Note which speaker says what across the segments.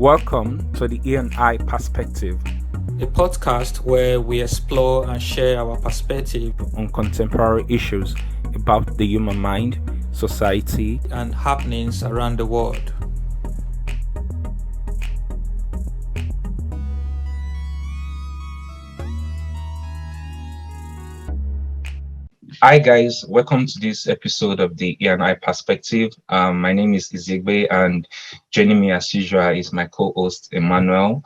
Speaker 1: Welcome to the E&I Perspective,
Speaker 2: a podcast where we explore and share our perspective
Speaker 1: on contemporary issues about the human mind, society,
Speaker 2: and happenings around the world.
Speaker 3: Hi guys, welcome to this episode of the E&I Perspective. My name is Izigbe, and joining me as usual is my co-host Emmanuel.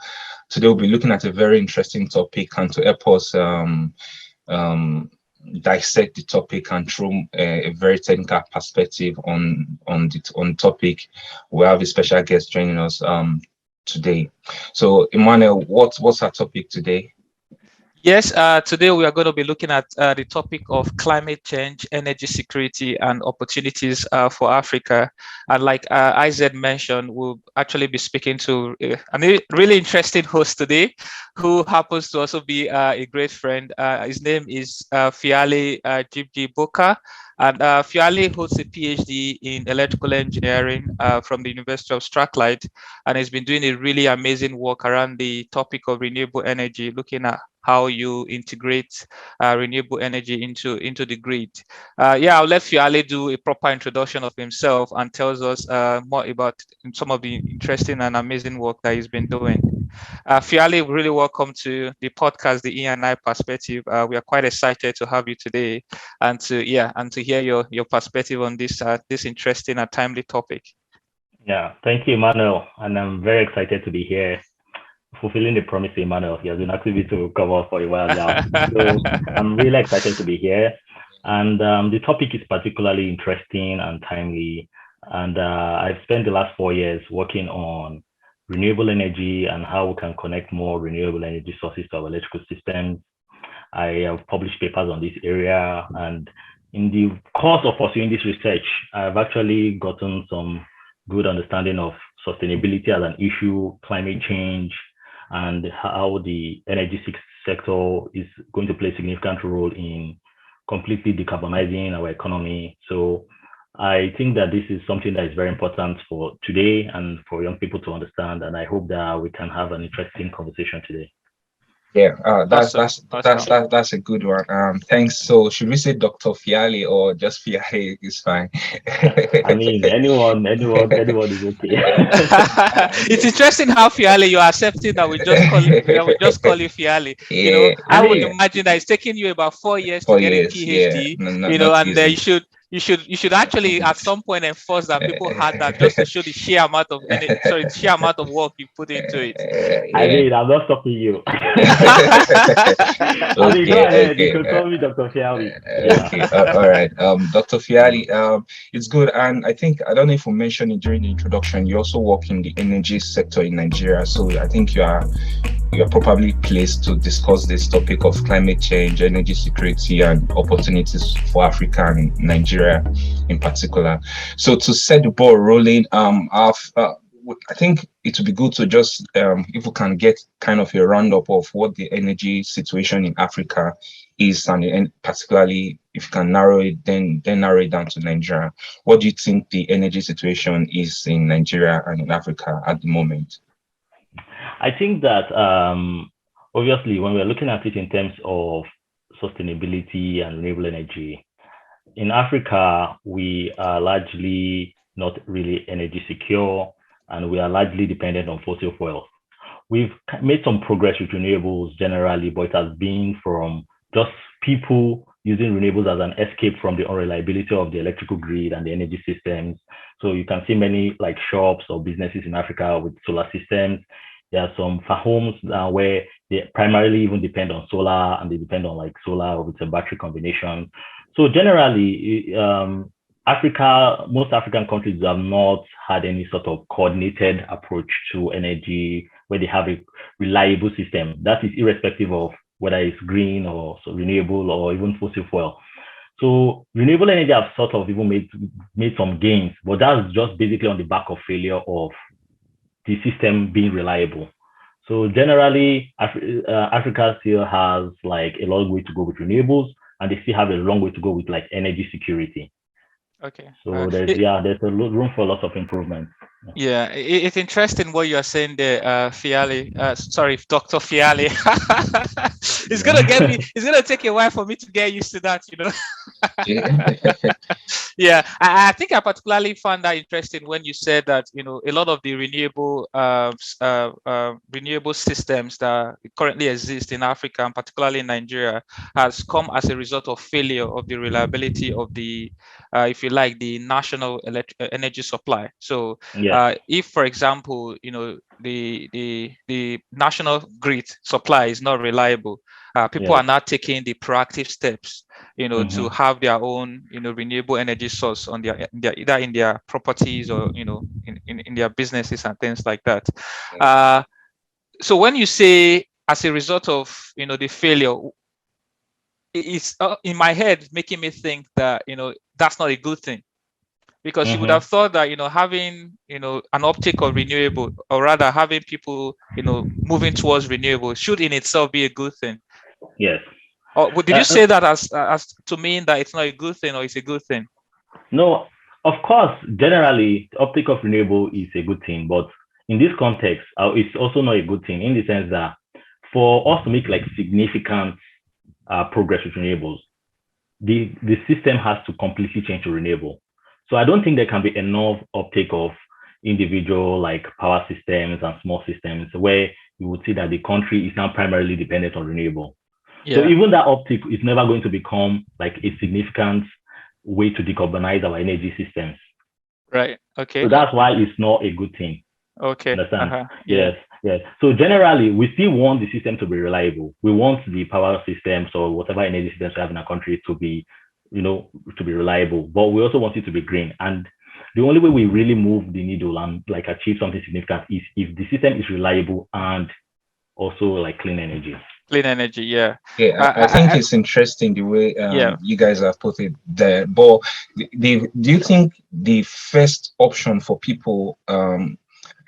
Speaker 3: Today we'll be looking at a very interesting topic, and to help us dissect the topic and through a very technical perspective on the topic, we have a special guest joining us today. So Emmanuel, what's our topic today?
Speaker 2: Yes, today we are going to be looking at the topic of climate change, energy security, and opportunities for Africa. And like IZ mentioned, we'll actually be speaking to a really interesting host today, who happens to also be a great friend. His name is Fiale Jibji Boka. And Fiale holds a PhD in electrical engineering from the University of Strathclyde, and has been doing a really amazing work around the topic of renewable energy, looking at how you integrate renewable energy into the grid. I'll let Fiale do a proper introduction of himself and tells us more about some of the interesting and amazing work that he's been doing. Fiale, really welcome to the podcast, the E&I Perspective. We are quite excited to have you today and to hear your perspective on this interesting and timely topic.
Speaker 4: Yeah, thank you, Emmanuel, and I'm very excited to be here, fulfilling the promise of Emmanuel. He has been asking me to come out for a while now, so I'm really excited to be here. And the topic is particularly interesting and timely. And I've spent the last 4 years working on renewable energy and how we can connect more renewable energy sources to our electrical systems. I have published papers on this area, and in the course of pursuing this research, I've actually gotten some good understanding of sustainability as an issue, climate change, and how the energy sector is going to play a significant role in completely decarbonizing our economy. So I think that this is something that is very important for today and for young people to understand, and I hope that we can have an interesting conversation today.
Speaker 3: Yeah, that's a good one. Thanks. So should we say Dr. Fiale or just Fiale is fine?
Speaker 4: I mean, anyone is okay.
Speaker 2: It's interesting how Fiale, you're accepting that we just call you Fiale.
Speaker 3: Yeah,
Speaker 2: I would imagine that it's taking you about 4 years to get a PhD.
Speaker 3: Yeah.
Speaker 2: And you should actually at some point enforce that people had that, just to show the sheer amount of work you put into it.
Speaker 4: I mean, I'm not stopping you.
Speaker 3: Okay,
Speaker 4: go ahead. You can call me Dr. Fiale.
Speaker 3: Okay, all right. Dr. Fiale, it's good. And I don't know if we mentioned it during the introduction, you also work in the energy sector in Nigeria. So I think you are probably placed to discuss this topic of climate change, energy security, and opportunities for Africa and Nigeria in particular. So to set the ball rolling, I think it would be good to just, if we can get kind of a roundup of what the energy situation in Africa is, and particularly if you can narrow it, then narrow it down to Nigeria. What do you think the energy situation is in Nigeria and in Africa at the moment?
Speaker 4: I think that obviously when we're looking at it in terms of sustainability and renewable energy, in Africa, we are largely not really energy secure, and we are largely dependent on fossil fuels. We've made some progress with renewables generally, but it has been from just people using renewables as an escape from the unreliability of the electrical grid and the energy systems. So you can see many like shops or businesses in Africa with solar systems. There are some homes where they primarily even depend on solar, and they depend on like solar with a battery combination. So generally, most African countries have not had any sort of coordinated approach to energy where they have a reliable system. That is irrespective of whether it's green or renewable or even fossil fuel. So renewable energy have sort of even made some gains, but that's just basically on the back of failure of the system being reliable. So generally, Africa still has like a long way to go with renewables, and they still have a long way to go with like energy security.
Speaker 2: Okay.
Speaker 4: So there's room for lots of improvement.
Speaker 2: Yeah, it's interesting what you are saying there, Fiali. Sorry, Dr. Fiali. It's gonna get me. It's gonna take a while for me to get used to that, you know. Yeah, I think I particularly found that interesting when you said that, you know, a lot of the renewable systems that currently exist in Africa and particularly in Nigeria has come as a result of failure of the reliability of the, if you like, the national energy supply. So if, for example, you know, the national grid supply is not reliable, people are now taking the proactive steps, you know, to have their own, you know, renewable energy source on their either in their properties or, you know, in their businesses and things like that. So when you say as a result of, you know, the failure, it's in my head making me think that, you know, that's not a good thing, because you would have thought that, you know, having, you know, an uptick of renewable, or rather having people, you know, moving towards renewable should in itself be a good thing.
Speaker 4: Yes.
Speaker 2: Or did you say that as to mean that it's not a good thing, or it's a good thing?
Speaker 4: No, of course, generally, uptake of renewable is a good thing, but in this context, it's also not a good thing in the sense that for us to make like significant progress with renewables, the system has to completely change to renewable. So I don't think there can be enough uptake of individual like power systems and small systems where you would see that the country is now primarily dependent on renewable. So even that uptick is never going to become like a significant way to decarbonize our energy systems.
Speaker 2: Right. Okay.
Speaker 4: So that's why it's not a good thing.
Speaker 2: Okay.
Speaker 4: Understand? Yes. So generally, we still want the system to be reliable. We want the power systems or whatever energy systems we have in our country to be, you know, to be reliable. But we also want it to be green. And the only way we really move the needle and like achieve something significant is if the system is reliable and also like clean energy.
Speaker 2: Clean energy, yeah.
Speaker 3: Yeah, I think it's interesting the way you guys have put it there. But do you think the first option for people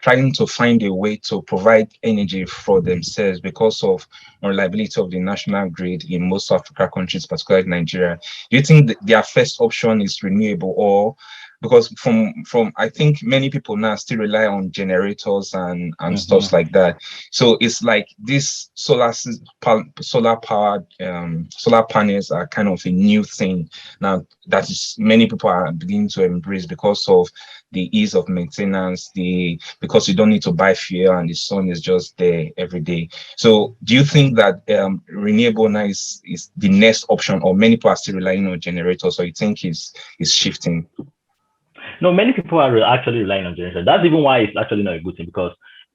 Speaker 3: trying to find a way to provide energy for themselves because of unreliability of the national grid in most African countries, particularly Nigeria, do you think that their first option is renewable? Or because from I think many people now still rely on generators and stuff like that. So it's like this solar powered solar panels are kind of a new thing now that is many people are beginning to embrace because of the ease of maintenance, because you don't need to buy fuel and the sun is just there every day. So do you think that renewable now is the next option, or many people are still relying on generators, or you think is shifting?
Speaker 4: No, many people are actually relying on generators. That's even why it's actually not a good thing, because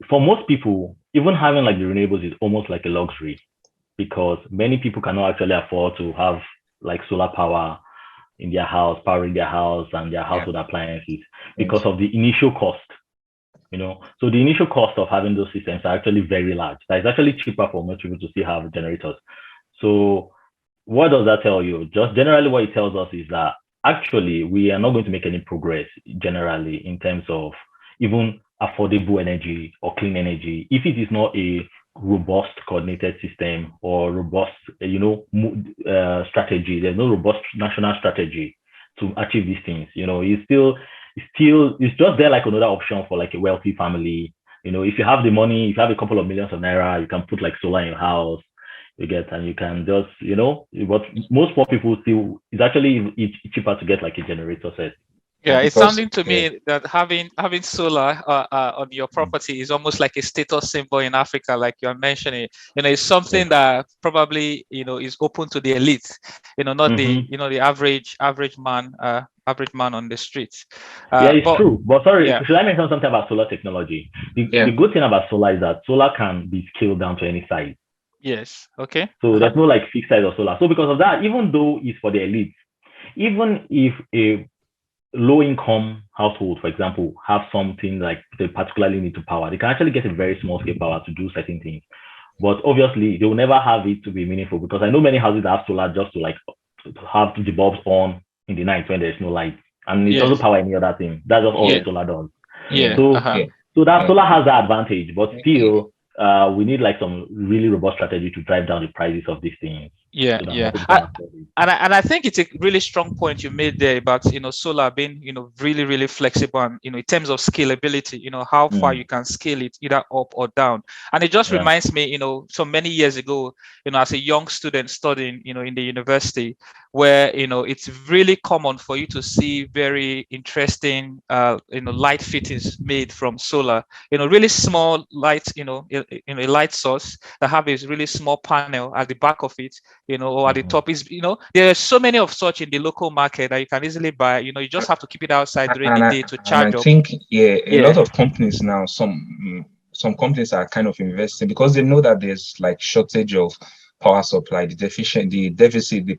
Speaker 4: for most people, even having like the renewables is almost like a luxury, because many people cannot actually afford to have like solar power in their house, powering their house and their household appliances because of the initial cost, you know. So the initial cost of having those systems are actually very large. That is actually cheaper for most people to still have generators. So what does that tell you? Just generally what it tells us is that actually we are not going to make any progress generally in terms of even affordable energy or clean energy if it is not a robust coordinated system or robust, you know, strategy. There's no robust national strategy to achieve these things. You know, it's just there like another option for like a wealthy family. You know, if you have the money, if you have a couple of millions of naira, you can put like solar in your house. You get, and you can just, you know, what most poor people still, it's actually cheaper to get like a generator set.
Speaker 2: Yeah, it's sounding to me that having solar on your property is almost like a status symbol in Africa, like you're mentioning. You know, it's something that probably, you know, is open to the elite. You know, not the, you know, the average man on the streets.
Speaker 4: It's true. But sorry, should I mention something about solar technology? The good thing about solar is that solar can be scaled down to any size.
Speaker 2: Yes. Okay.
Speaker 4: So there's no like fixed size of solar. So because of that, even though it's for the elite, even if a low-income household, for example, have something like they particularly need to power, they can actually get a very small scale power to do certain things. But obviously, they will never have it to be meaningful, because I know many houses that have solar just to like have the bulbs on in the night when there's no light, and it doesn't power any other thing. That's just all the solar does. So that solar has that advantage, but still, we need like some really robust strategy to drive down the prices of these things.
Speaker 2: Yeah,
Speaker 4: so that
Speaker 2: yeah.
Speaker 4: more people can afford it.
Speaker 2: And I think it's a really strong point you made there about, solar being, really, really flexible and, in terms of scalability, how far you can scale it either up or down. And it just
Speaker 4: Yeah.
Speaker 2: reminds me, so many years ago, as a young student studying, in the university, where, it's really common for you to see very interesting, light fittings made from solar, really small light, in a light source that have a really small panel at the back of it, or at the top is, there are so many of such in the local market that you can easily buy. You just have to keep it outside during the day to
Speaker 3: And I
Speaker 2: charge up.
Speaker 3: think, yeah, a
Speaker 2: Yeah.
Speaker 3: lot of companies now, some companies are kind of investing because they know that there's like shortage of power supply. The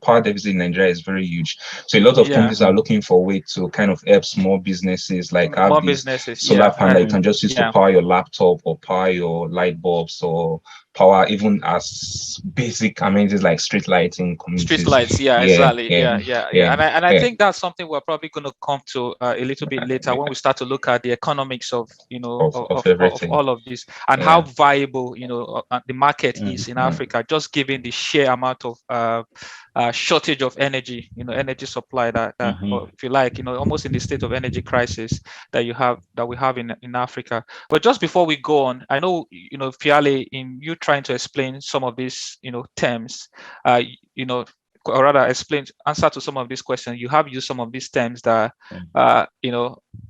Speaker 3: power deficit in Nigeria is very huge. So a lot of
Speaker 2: Yeah.
Speaker 3: companies are looking for a way to kind of help small businesses, like have
Speaker 2: More
Speaker 3: these
Speaker 2: businesses.
Speaker 3: solar
Speaker 2: Yeah.
Speaker 3: panel you can just use to
Speaker 2: Yeah.
Speaker 3: power your laptop or power your light bulbs or power even as basic amenities like street lighting communities.
Speaker 2: Street lights, yeah, exactly. Yeah. And I think that's something we're probably going to come to a little bit later when we start to look at the economics of of
Speaker 3: everything.
Speaker 2: all of this and how viable the market is in Africa, just given the sheer amount of shortage of energy, energy supply that or if you like, almost in the state of energy crisis that we have in Africa. But just before we go on, I know Fiale, in you trying to explain some of these terms, or rather answer to some of these questions, you have used some of these terms that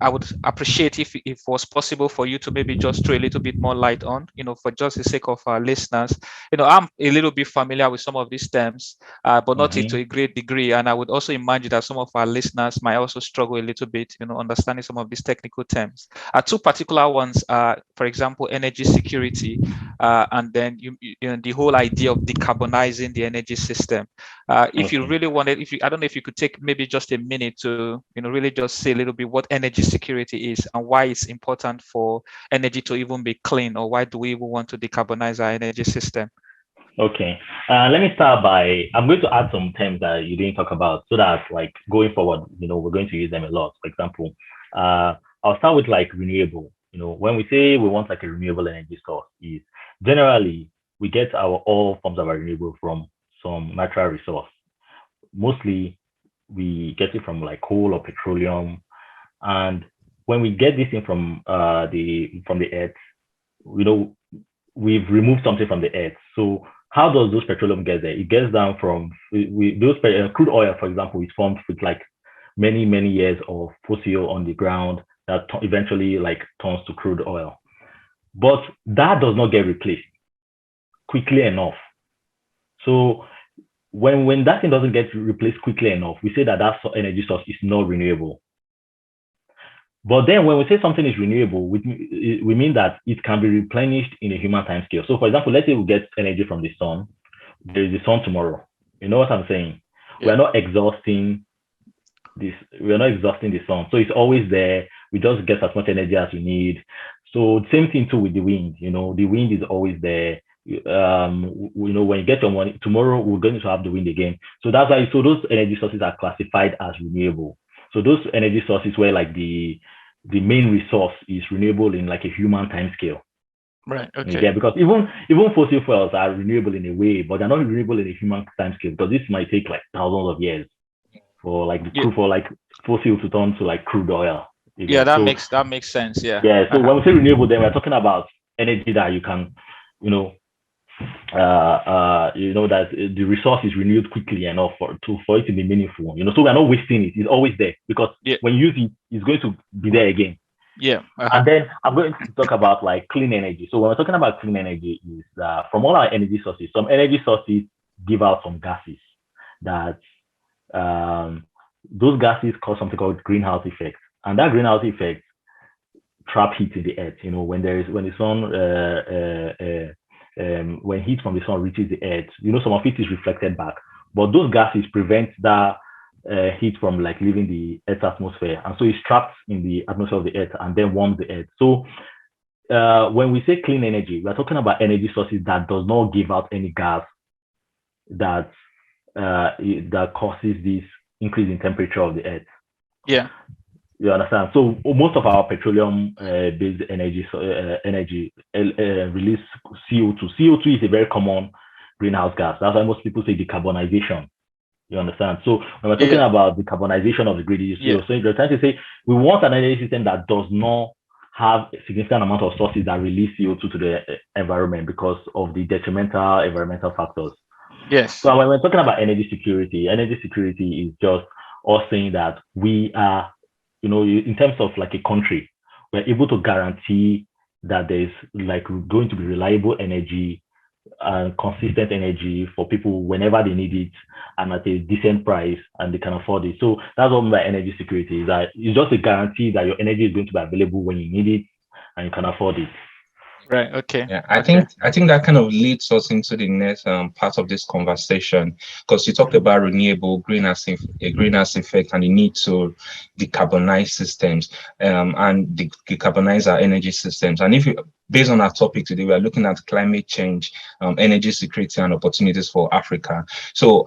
Speaker 2: I would appreciate if it was possible for you to maybe just throw a little bit more light on, for just the sake of our listeners. I'm a little bit familiar with some of these terms, but not to a great degree. And I would also imagine that some of our listeners might also struggle a little bit, understanding some of these technical terms. Two particular ones are, for example, energy security, and then the whole idea of decarbonizing the energy system. If you really wanted, I don't know if you could take maybe just a minute to, really just say a little bit what energy security is and why it's important for energy to even be clean, or why do we even want to decarbonize our energy system?
Speaker 4: Okay. Let me start by, I'm going to add some terms that you didn't talk about so that like going forward, we're going to use them a lot. For example, I'll start with like renewable. When we say we want like a renewable energy source, is generally we get all forms of our renewable from some natural resource. Mostly we get it from like coal or petroleum. And when we get this in from the earth, we've removed something from the earth. So how does those petroleum get there? It gets down from those crude oil, for example, is formed with like many years of fossil on the ground that eventually like turns to crude oil. But that does not get replaced quickly enough. So when that thing doesn't get replaced quickly enough, we say that energy source is not renewable. But then when we say something is renewable, we mean that it can be replenished in a human time scale. So for example, let's say we get energy from the sun. There is the sun tomorrow. You know what I'm saying? Yeah. We're not exhausting the sun. So it's always there. We just get as much energy as we need. So same thing too with the wind. The wind is always there. When you get your money tomorrow, we're going to have the wind again. So that's why. So those energy sources are classified as renewable. So those energy sources where like the main resource is renewable in like a human time scale.
Speaker 2: Right. Okay.
Speaker 4: Yeah, because even fossil fuels are renewable in a way, but they're not renewable in a human time scale because this might take like thousands of years for like for like fossil to turn to like crude oil.
Speaker 2: Yeah, that makes sense. Yeah.
Speaker 4: Yeah. So when we say renewable, then we're talking about energy that you can, that the resource is renewed quickly enough for it to be meaningful. So we're not wasting it. It's always there because when you use it, it's going to be there again.
Speaker 2: Yeah.
Speaker 4: And then I'm going to talk about like clean energy. So when we're talking about clean energy, is that from all our energy sources, some energy sources give out some gases that those gases cause something called greenhouse effect, and that greenhouse effect trap heat in the earth. When the sun when heat from the sun reaches the earth, some of it is reflected back, but those gases prevent that heat from like leaving the earth's atmosphere, and so it's trapped in the atmosphere of the earth and then warms the earth. So when we say clean energy, we're talking about energy sources that does not give out any gas that causes this increase in temperature of the earth.
Speaker 2: Yeah.
Speaker 4: You understand? So most of our petroleum based energy release CO2. CO2 is a very common greenhouse gas. That's why most people say decarbonization. You understand? So when we're talking about decarbonization of the grid, so they're trying to say we want an energy system that does not have a significant amount of sources that release CO2 to the environment because of the detrimental environmental factors.
Speaker 2: Yes.
Speaker 4: So when we're talking about energy security is just us saying that we are, in terms of like a country, we're able to guarantee that there's like going to be reliable energy and consistent energy for people whenever they need it and at a decent price and they can afford it. So that's what my energy security is. That it's just a guarantee that your energy is going to be available when you need it and you can afford it.
Speaker 2: Right. Okay.
Speaker 3: Yeah, I think that kind of leads us into the next part of this conversation, because you talked about renewable greenhouse effect and the need to decarbonize systems and decarbonize our energy systems. And if you, based on our topic today, we are looking at climate change, energy security, and opportunities for Africa. So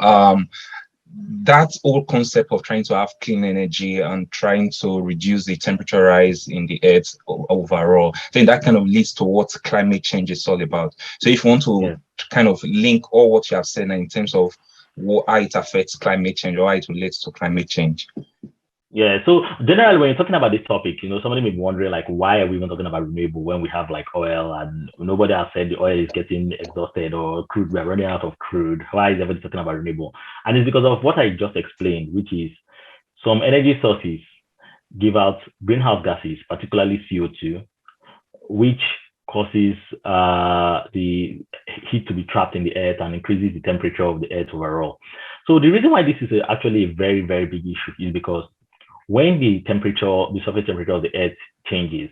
Speaker 3: that whole concept of trying to have clean energy and trying to reduce the temperature rise in the earth overall, I think that kind of leads to what climate change is all about. So if you want to kind of link all what you have said in terms of how it affects climate change or how it relates to climate change.
Speaker 4: Yeah, so generally when you're talking about this topic, somebody may be wondering like, why are we even talking about renewable when we have like oil and nobody has said the oil is getting exhausted or crude, we're running out of crude. Why is everybody talking about renewable? And it's because of what I just explained, which is some energy sources give out greenhouse gases, particularly CO2, which causes the heat to be trapped in the earth and increases the temperature of the earth overall. So the reason why this is actually a very, very big issue is because when the surface temperature of the earth changes,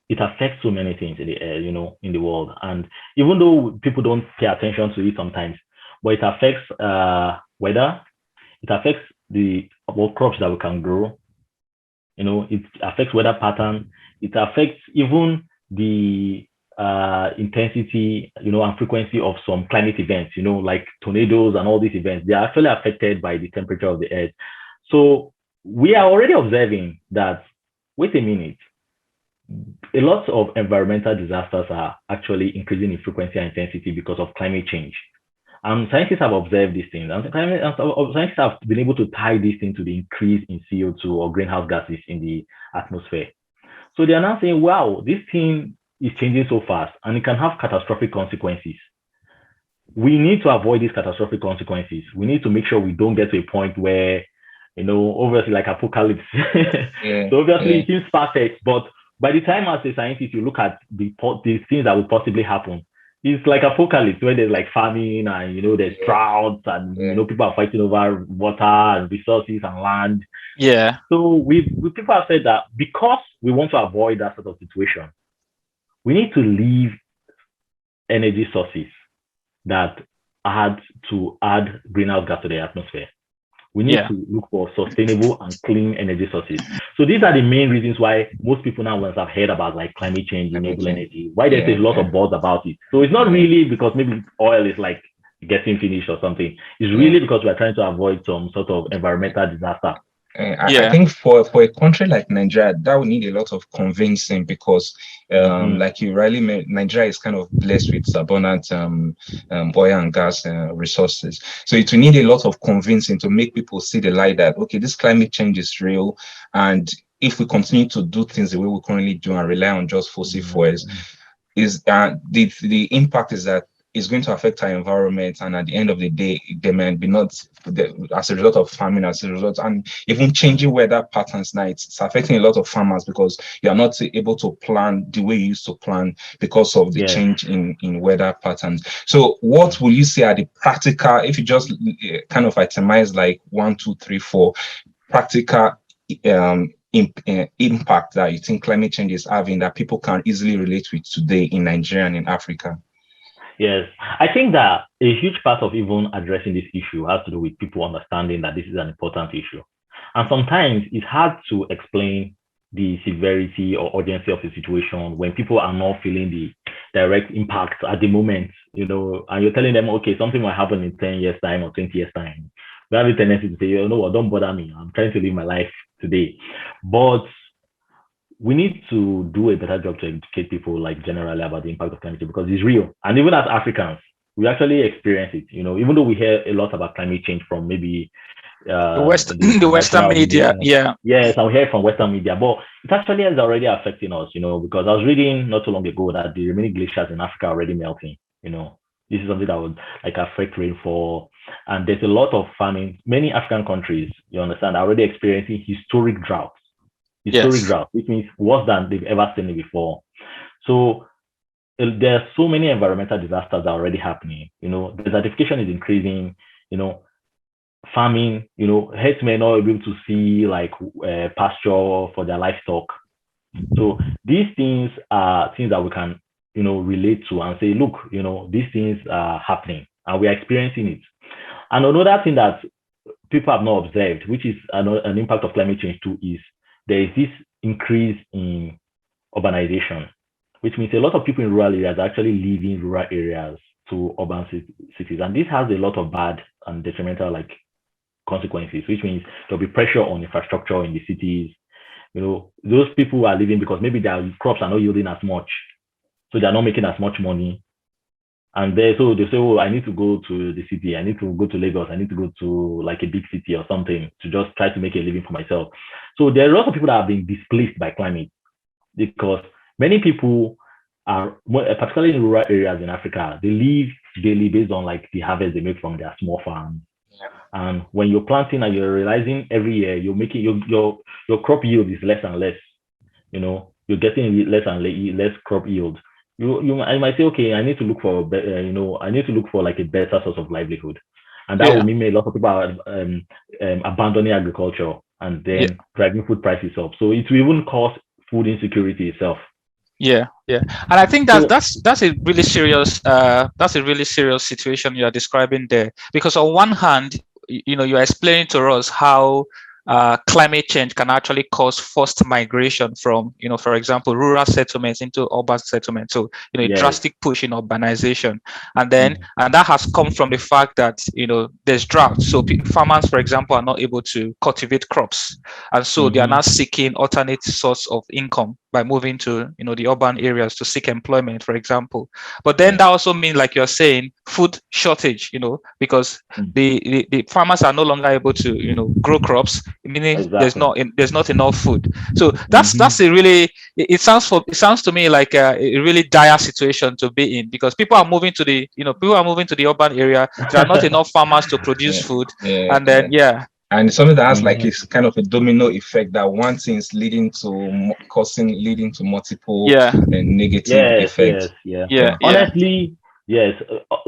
Speaker 4: it affects so many things in the air, in the world. And even though people don't pay attention to it sometimes, but it affects weather, it affects what crops that we can grow, it affects weather pattern, it affects even the intensity, and frequency of some climate events, like tornadoes and all these events. They are actually affected by the temperature of the earth. So we are already observing that, wait a minute, a lot of environmental disasters are actually increasing in frequency and intensity because of climate change. Scientists have observed these things, and scientists have been able to tie this into the increase in CO2 or greenhouse gases in the atmosphere. So they are now saying, wow, this thing is changing so fast and it can have catastrophic consequences. We need to avoid these catastrophic consequences. We need to make sure we don't get to a point where, obviously like apocalypse. So obviously it seems perfect, but by the time as a scientist, you look at the things that will possibly happen, it's like apocalypse where there's like famine and, there's droughts and, people are fighting over water and resources and land.
Speaker 2: Yeah.
Speaker 4: So people have said that because we want to avoid that sort of situation, we need to leave energy sources that add greenhouse gas to the atmosphere. We need to look for sustainable and clean energy sources. So these are the main reasons why most people now have heard about like climate change, renewable energy, why there's a lot of buzz about it. So it's not really because maybe oil is like getting finished or something. It's really because we're trying to avoid some sort of environmental disaster.
Speaker 3: I think for a country like Nigeria, that would need a lot of convincing because, like you rightly made, Nigeria is kind of blessed with abundant oil and gas resources. So it will need a lot of convincing to make people see the light that, okay, this climate change is real. And if we continue to do things the way we currently do and rely on just fossil fuels, the impact is that it's going to affect our environment, and at the end of the day, there may be not as a result of farming, and even changing weather patterns. Now it's affecting a lot of farmers because you are not able to plan the way you used to plan because of the change in weather patterns. So, what will you say are the practical, if you just kind of itemize like 1, 2, 3, 4 practical impact that you think climate change is having that people can easily relate with today in Nigeria and in Africa?
Speaker 4: Yes, I think that a huge part of even addressing this issue has to do with people understanding that this is an important issue. And sometimes it's hard to explain the severity or urgency of the situation when people are not feeling the direct impact at the moment, and you're telling them, okay, something will happen in 10 years' time or 20 years' time. We have a tendency to say, what, don't bother me. I'm trying to live my life today. But we need to do a better job to educate people like generally about the impact of climate change because it's real. And even as Africans, we actually experience it. Even though we hear a lot about climate change from maybe
Speaker 2: the Western media, yeah.
Speaker 4: Yes, I hear from Western media, but it actually is already affecting us, because I was reading not too long ago that the remaining glaciers in Africa are already melting. This is something that would like affect rainfall, and there's a lot of farming. Many African countries, you understand, are already experiencing historic droughts. Which means worse than they've ever seen it before. So there are so many environmental disasters that are already happening. Desertification is increasing. Farming, herdsmen not able to see like pasture for their livestock. So these things are things that we can, relate to and say, look, these things are happening and we are experiencing it. And another thing that people have not observed, which is an impact of climate change too, is there is this increase in urbanization, which means a lot of people in rural areas are actually leaving rural areas to urban cities. And this has a lot of bad and detrimental consequences, which means there'll be pressure on infrastructure in the cities. Those people are leaving because maybe their crops are not yielding as much, so they're not making as much money. And so they say, oh, I need to go to the city, I need to go to Lagos, I need to go to like a big city or something to just try to make a living for myself. So there are lots of people that are being displaced by climate because many people are, particularly in rural areas in Africa, they live daily based on like the harvest they make from their small farms. And when you're planting and you're realizing every year you're making your crop yield is less and less, you're getting less and less crop yield. I might say, okay, I need to look for I need to look for like a better source of livelihood, and that will mean a lot of people are abandoning agriculture and then driving food prices up. So it will even cause food insecurity itself.
Speaker 2: Yeah, and I think that's a really serious situation you are describing there, because on one hand, you are explaining to us how climate change can actually cause forced migration from, for example, rural settlements into urban settlements. So, a drastic push in urbanization. And then, and that has come from the fact that, there's drought. So farmers, for example, are not able to cultivate crops. And so they are now seeking alternate source of income by moving to, the urban areas to seek employment, for example. But then that also means, like you're saying, food shortage, because the farmers are no longer able to, grow crops, meaning there's not enough food. So that's a really, it sounds to me like a really dire situation to be in, because people are moving to the urban area. There are not enough farmers to produce food, and then
Speaker 3: and it's something that has like it's kind of a domino effect, that one thing is leading to multiple negative effects.
Speaker 4: Honestly, yes.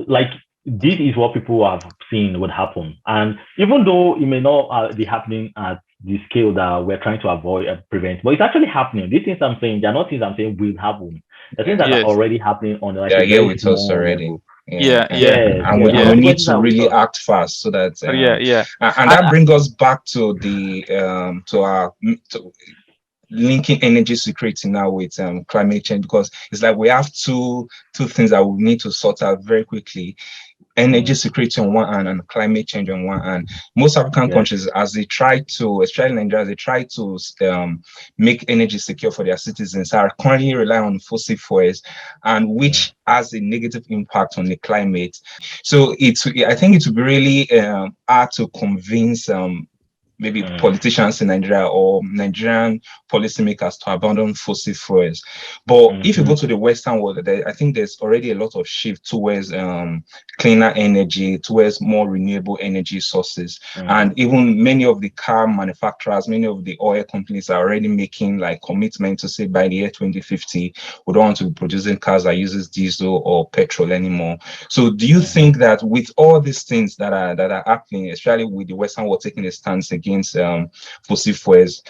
Speaker 4: Like this is what people have seen would happen, and even though it may not be happening at the scale that we're trying to avoid prevent, but it's actually happening. These things I'm saying, they're not things I'm saying will happen. The things that are already happening on like
Speaker 3: a very with us already.
Speaker 4: Level.
Speaker 3: And we need to really act fast so that and that brings us back to the to linking energy security now with climate change, because it's like we have two things that we need to sort out very quickly: energy security on one hand and climate change on one hand. Most African countries, as they try to, especially Nigeria, they try to make energy secure for their citizens, are currently relying on fossil fuels, and which has a negative impact on the climate. So I think it would be really hard to convince maybe politicians in Nigeria or Nigerian policymakers to abandon fossil fuels. But if you go to the Western world, I think there's already a lot of shift towards cleaner energy, towards more renewable energy sources. And even many of the car manufacturers, many of the oil companies are already making like commitment to say by the year 2050, we don't want to be producing cars that uses diesel or petrol anymore. So do you think that with all these things that are happening, especially with the Western world taking a stance against fossil fuels,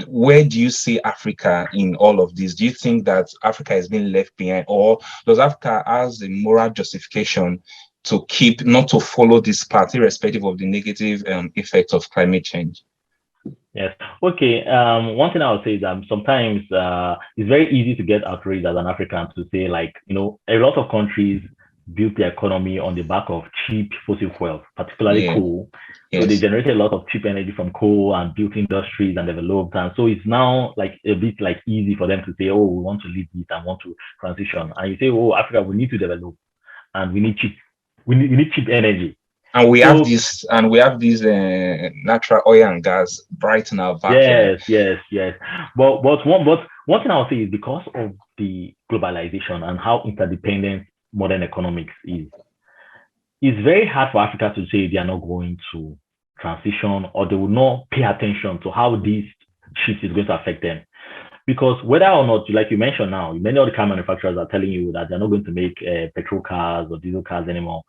Speaker 3: where do you see Africa in all of this? Do you think that Africa is being left behind, or does Africa has a moral justification to not to follow this path, irrespective of the negative effects of climate change?
Speaker 4: Yes. Okay. One thing I would say is that sometimes it's very easy to get outraged as an African to say, like, a lot of countries built their economy on the back of cheap fossil fuels, particularly coal. So they generated a lot of cheap energy from coal and built industries and developed. And so it's now like a bit like easy for them to say, oh, we want to leave this and want to transition. And you say, oh, Africa, we need to develop and we need cheap we need cheap energy.
Speaker 3: And we have this, natural oil and gas right in our backyard.
Speaker 4: Yes. But one thing I'll say is because of the globalization and how interdependent modern economics is, it's very hard for Africa to say they are not going to transition or they will not pay attention to how this shift is going to affect them. Because whether or not, like you mentioned now, many of the car manufacturers are telling you that they're not going to make petrol cars or diesel cars anymore.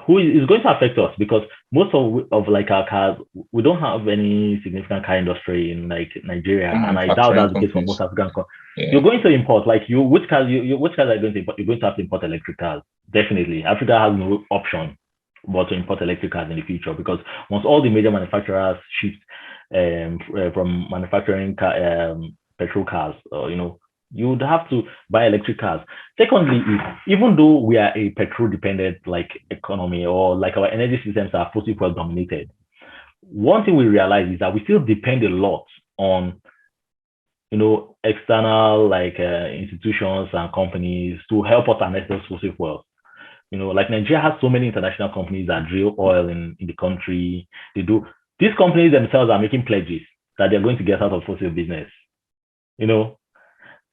Speaker 4: Who is going to affect us? Because most of like our cars, we don't have any significant car industry in like Nigeria, and I doubt that's the case for most African countries. Yeah. You're going to import, like which cars are you going to import? You're going to have to import electric cars. Definitely, Africa has no option but to import electric cars in the future, because once all the major manufacturers shift from manufacturing petrol cars, you would have to buy electric cars. Secondly, even though we are a petrol dependent like economy, or like our energy systems are fossil fuel dominated, one thing we realize is that we still depend a lot on external like institutions and companies to help us harness those fossil fuels. Like Nigeria has so many international companies that drill oil in the country. These companies themselves are making pledges that they're going to get out of fossil business.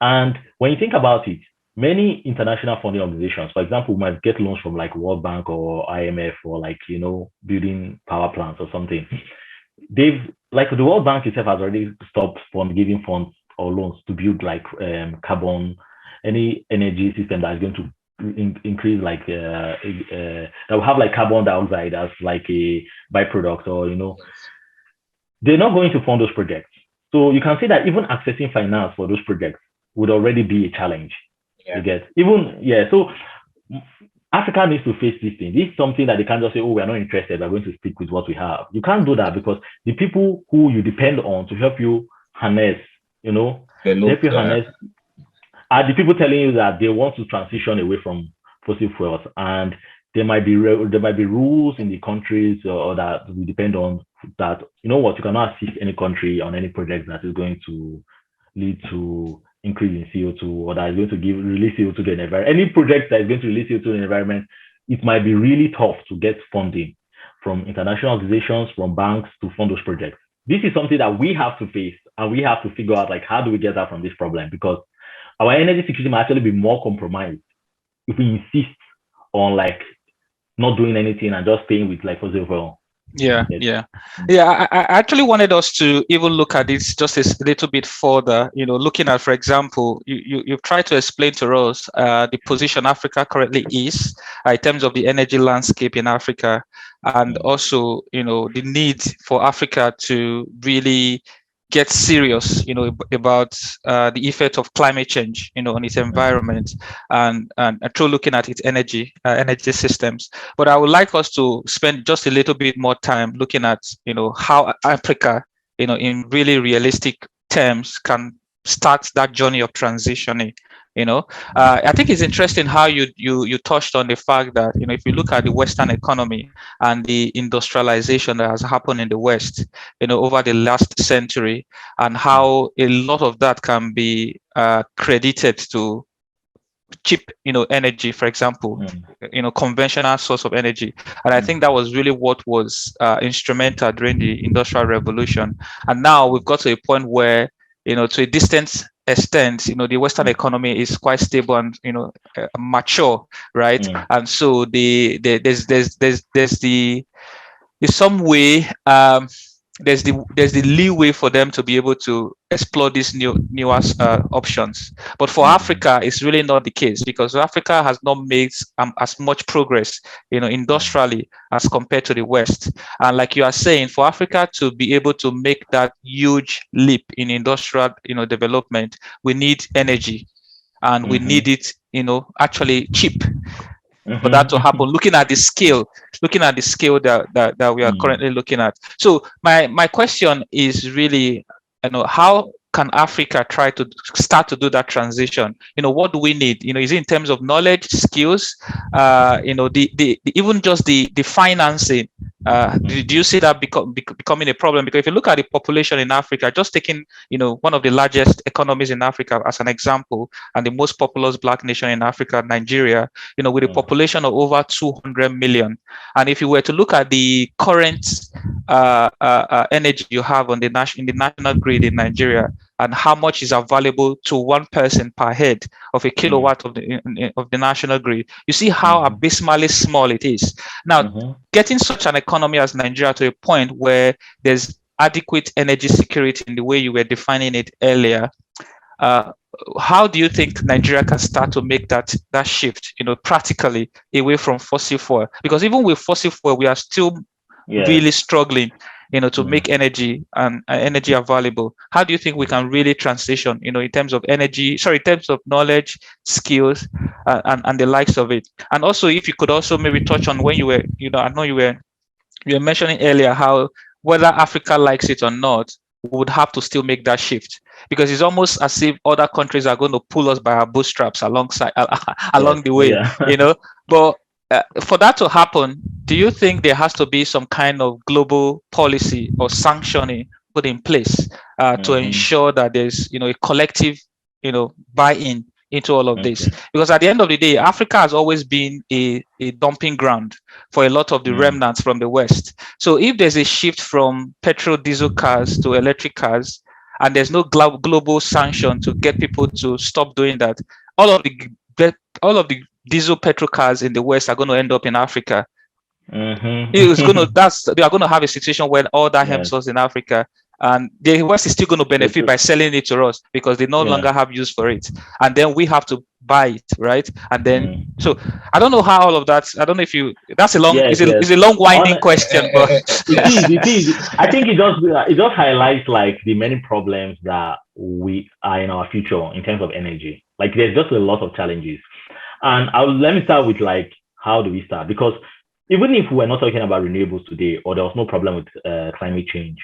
Speaker 4: And when you think about it, many international funding organizations, for example, might get loans from like World Bank or IMF for like, building power plants or something. The World Bank itself has already stopped from giving funds or loans to build like carbon, any energy system that is going to increase like that will have like carbon dioxide as like a byproduct, or they're not going to fund those projects. So you can see that even accessing finance for those projects would already be a challenge. Yeah. You get so Africa needs to face this thing. This is something that they can't just say, oh, we're not interested, we're going to stick with what we have. You can't do that, because the people who you depend on to help you harness, harness are the people telling you that they want to transition away from fossil fuels, and there might be rules in the countries or that we depend on that, you cannot assist any country on any project that is going to lead to increase in CO2, or that is going to release CO2 to the environment. Any project that is going to release CO2 in the environment, it might be really tough to get funding from international organizations, from banks to fund those projects. This is something that we have to face, and we have to figure out like, how do we get out from this problem? Because our energy security might actually be more compromised if we insist on like not doing anything and just staying with like fossil fuel.
Speaker 2: Yeah. I actually wanted us to even look at this just a little bit further. Looking at, for example, you've tried to explain to us the position Africa currently is in terms of the energy landscape in Africa, and also the need for Africa to really get serious, about the effect of climate change, on its environment, and through looking at its energy systems. But I would like us to spend just a little bit more time looking at, how Africa, in really realistic terms, can start that journey of transitioning. I think it's interesting how you touched on the fact that, if you look at the Western economy and the industrialization that has happened in the West, over the last century, and how a lot of that can be credited to cheap, energy, for example, conventional source of energy. And I think that was really what was instrumental during the Industrial Revolution. And now we've got to a point where, to a distant extent, the Western economy is quite stable and mature, right? And so there's some way there's the leeway for them to be able to explore these newer options. But for Africa, it's really not the case, because Africa has not made as much progress, industrially as compared to the West. And like you are saying, for Africa to be able to make that huge leap in industrial, development, we need energy, and we need it, actually cheap. For that to happen, looking at the scale that we are currently looking at. So my question is really, how can Africa try to start to do that transition? What do we need? Is it in terms of knowledge, skills, even just the financing Do you see that becoming a problem? Because if you look at the population in Africa, just taking one of the largest economies in Africa as an example, and the most populous Black nation in Africa, Nigeria, with a population of over 200 million, and if you were to look at the current energy you have in the national grid in Nigeria, and how much is available to one person per head of a kilowatt of the national grid, you see how abysmally small it is. Now, getting such an economy as Nigeria to a point where there's adequate energy security in the way you were defining it earlier, how do you think Nigeria can start to make that shift, practically away from fossil fuel? Because even with fossil fuel, we are still really struggling, to make energy and energy available. How do you think we can really transition, in terms of in terms of knowledge, skills, and the likes of it? And also, if you could also maybe touch on when you were, I know you were mentioning earlier how whether Africa likes it or not, we would have to still make that shift, because it's almost as if other countries are going to pull us by our bootstraps along the way, But for that to happen, do you think there has to be some kind of global policy or sanctioning put in place to ensure that there's a collective buy-in into all of this? Because at the end of the day, Africa has always been a dumping ground for a lot of the remnants from the West. So if there's a shift from petrol diesel cars to electric cars, and there's no global sanction to get people to stop doing that, all of the diesel petrol cars in the West are going to end up in Africa. They are going to have a situation where all that helps us in Africa, and the West is still going to benefit by selling it to us because they no longer have use for it, and then we have to buy it, right? And then so I don't know how all of that. I don't know if that's a long it's a long winding question, but
Speaker 4: it is. I think it just highlights like the many problems that we are in our future in terms of energy. Like there's just a lot of challenges. And let me start with like, how do we start? Because even if we're not talking about renewables today, or there was no problem with climate change,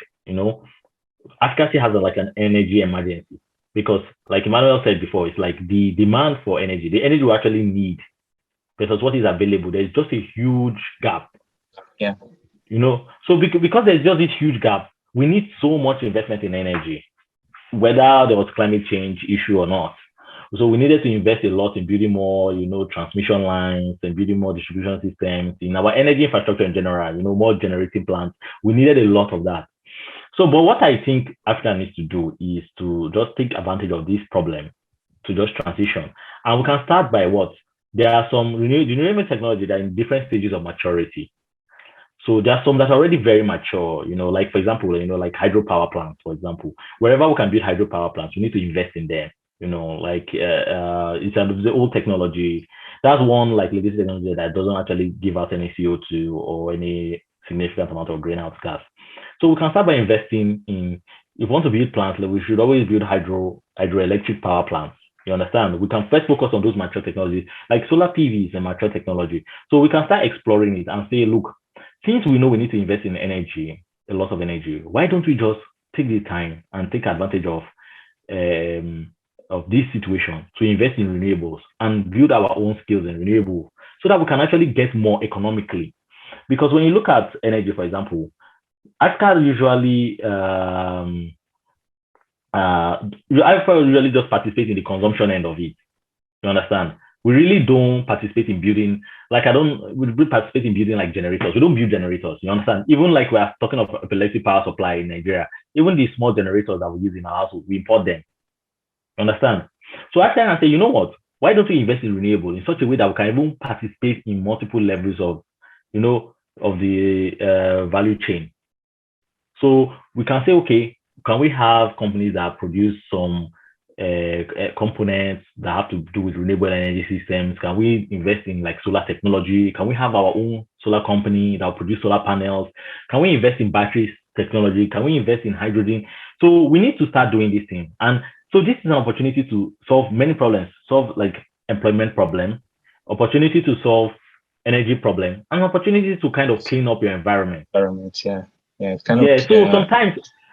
Speaker 4: Africa still has like an energy emergency. Because like Emmanuel said before, it's like the demand for energy, the energy we actually need versus what is available, there's just a huge gap.
Speaker 3: Yeah.
Speaker 4: So because there's just this huge gap, we need so much investment in energy, whether there was climate change issue or not. So we needed to invest a lot in building more, transmission lines and building more distribution systems in our energy infrastructure in general, more generating plants. We needed a lot of that. So, but what I think Africa needs to do is to just take advantage of this problem to just transition. And we can start by what? There are some renewable technology that are in different stages of maturity. So there are some that's already very mature, like for example, like hydropower plants, for example. Wherever we can build hydropower plants, we need to invest in them. It's the old technology. That's one like legacy technology that doesn't actually give out any CO2 or any significant amount of greenhouse gas. So we can start by investing in, if we want to build plants, we should always build hydroelectric power plants. You understand? We can first focus on those mature technologies, like solar PV is a mature technology. So we can start exploring it and say, look, since we know we need to invest in energy, a lot of energy, why don't we just take the time and take advantage of this situation to invest in renewables and build our own skills in renewables so that we can actually get more economically. Because when you look at energy, for example, Africa usually just participate in the consumption end of it. You understand? We really don't participate in building, we participate in building like generators. We don't build generators, you understand? Even like we're talking of electric power supply in Nigeria, even the small generators that we use in our household, we import them. Understand? So I can say, you know what? Why don't we invest in renewables in such a way that we can even participate in multiple levels of, of the value chain? So we can say, okay, can we have companies that produce some components that have to do with renewable energy systems? Can we invest in like solar technology? Can we have our own solar company that will produce solar panels? Can we invest in batteries technology? Can we invest in hydrogen? So we need to start doing this thing. And so this is an opportunity to solve many problems, solve like employment problem, opportunity to solve energy problem, and opportunity to kind of clean up your environment. Sometimes,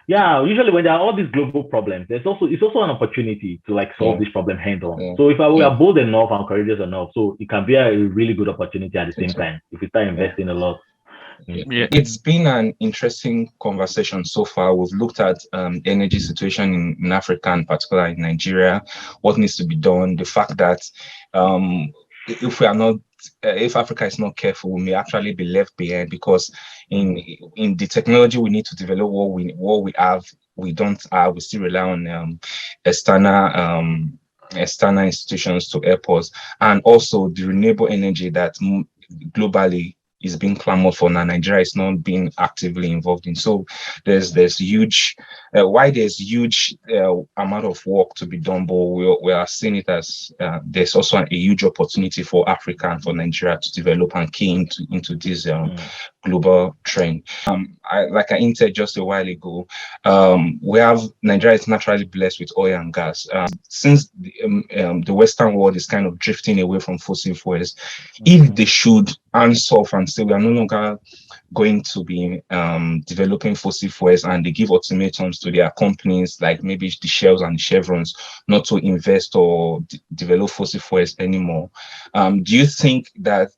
Speaker 4: usually when there are all these global problems, it's also an opportunity to like solve this problem hand on. Yeah. So if we are bold enough and courageous enough, so it can be a really good opportunity at the same time if we start investing a lot.
Speaker 2: Yeah.
Speaker 3: It's been an interesting conversation so far. We've looked at energy situation in Africa, and particularly in Nigeria, what needs to be done, the fact that if we are not, if Africa is not careful, we may actually be left behind, because in the technology we need to develop, what we have, we don't have. We still rely on external institutions to help us, and also the renewable energy that globally is being clamored for now. Nigeria is not being actively involved in. So there's huge, why there's huge amount of work to be done, but we are seeing it as there's also a huge opportunity for Africa and for Nigeria to develop and key into this global trend. Like I hinted just a while ago, Nigeria is naturally blessed with oil and gas. Since the Western world is kind of drifting away from fossil fuels, if they should answer and say we are no longer going to be developing fossil fuels, and they give ultimatums to their companies like maybe the Shells and the Chevrons not to invest or develop fossil fuels anymore, do you think that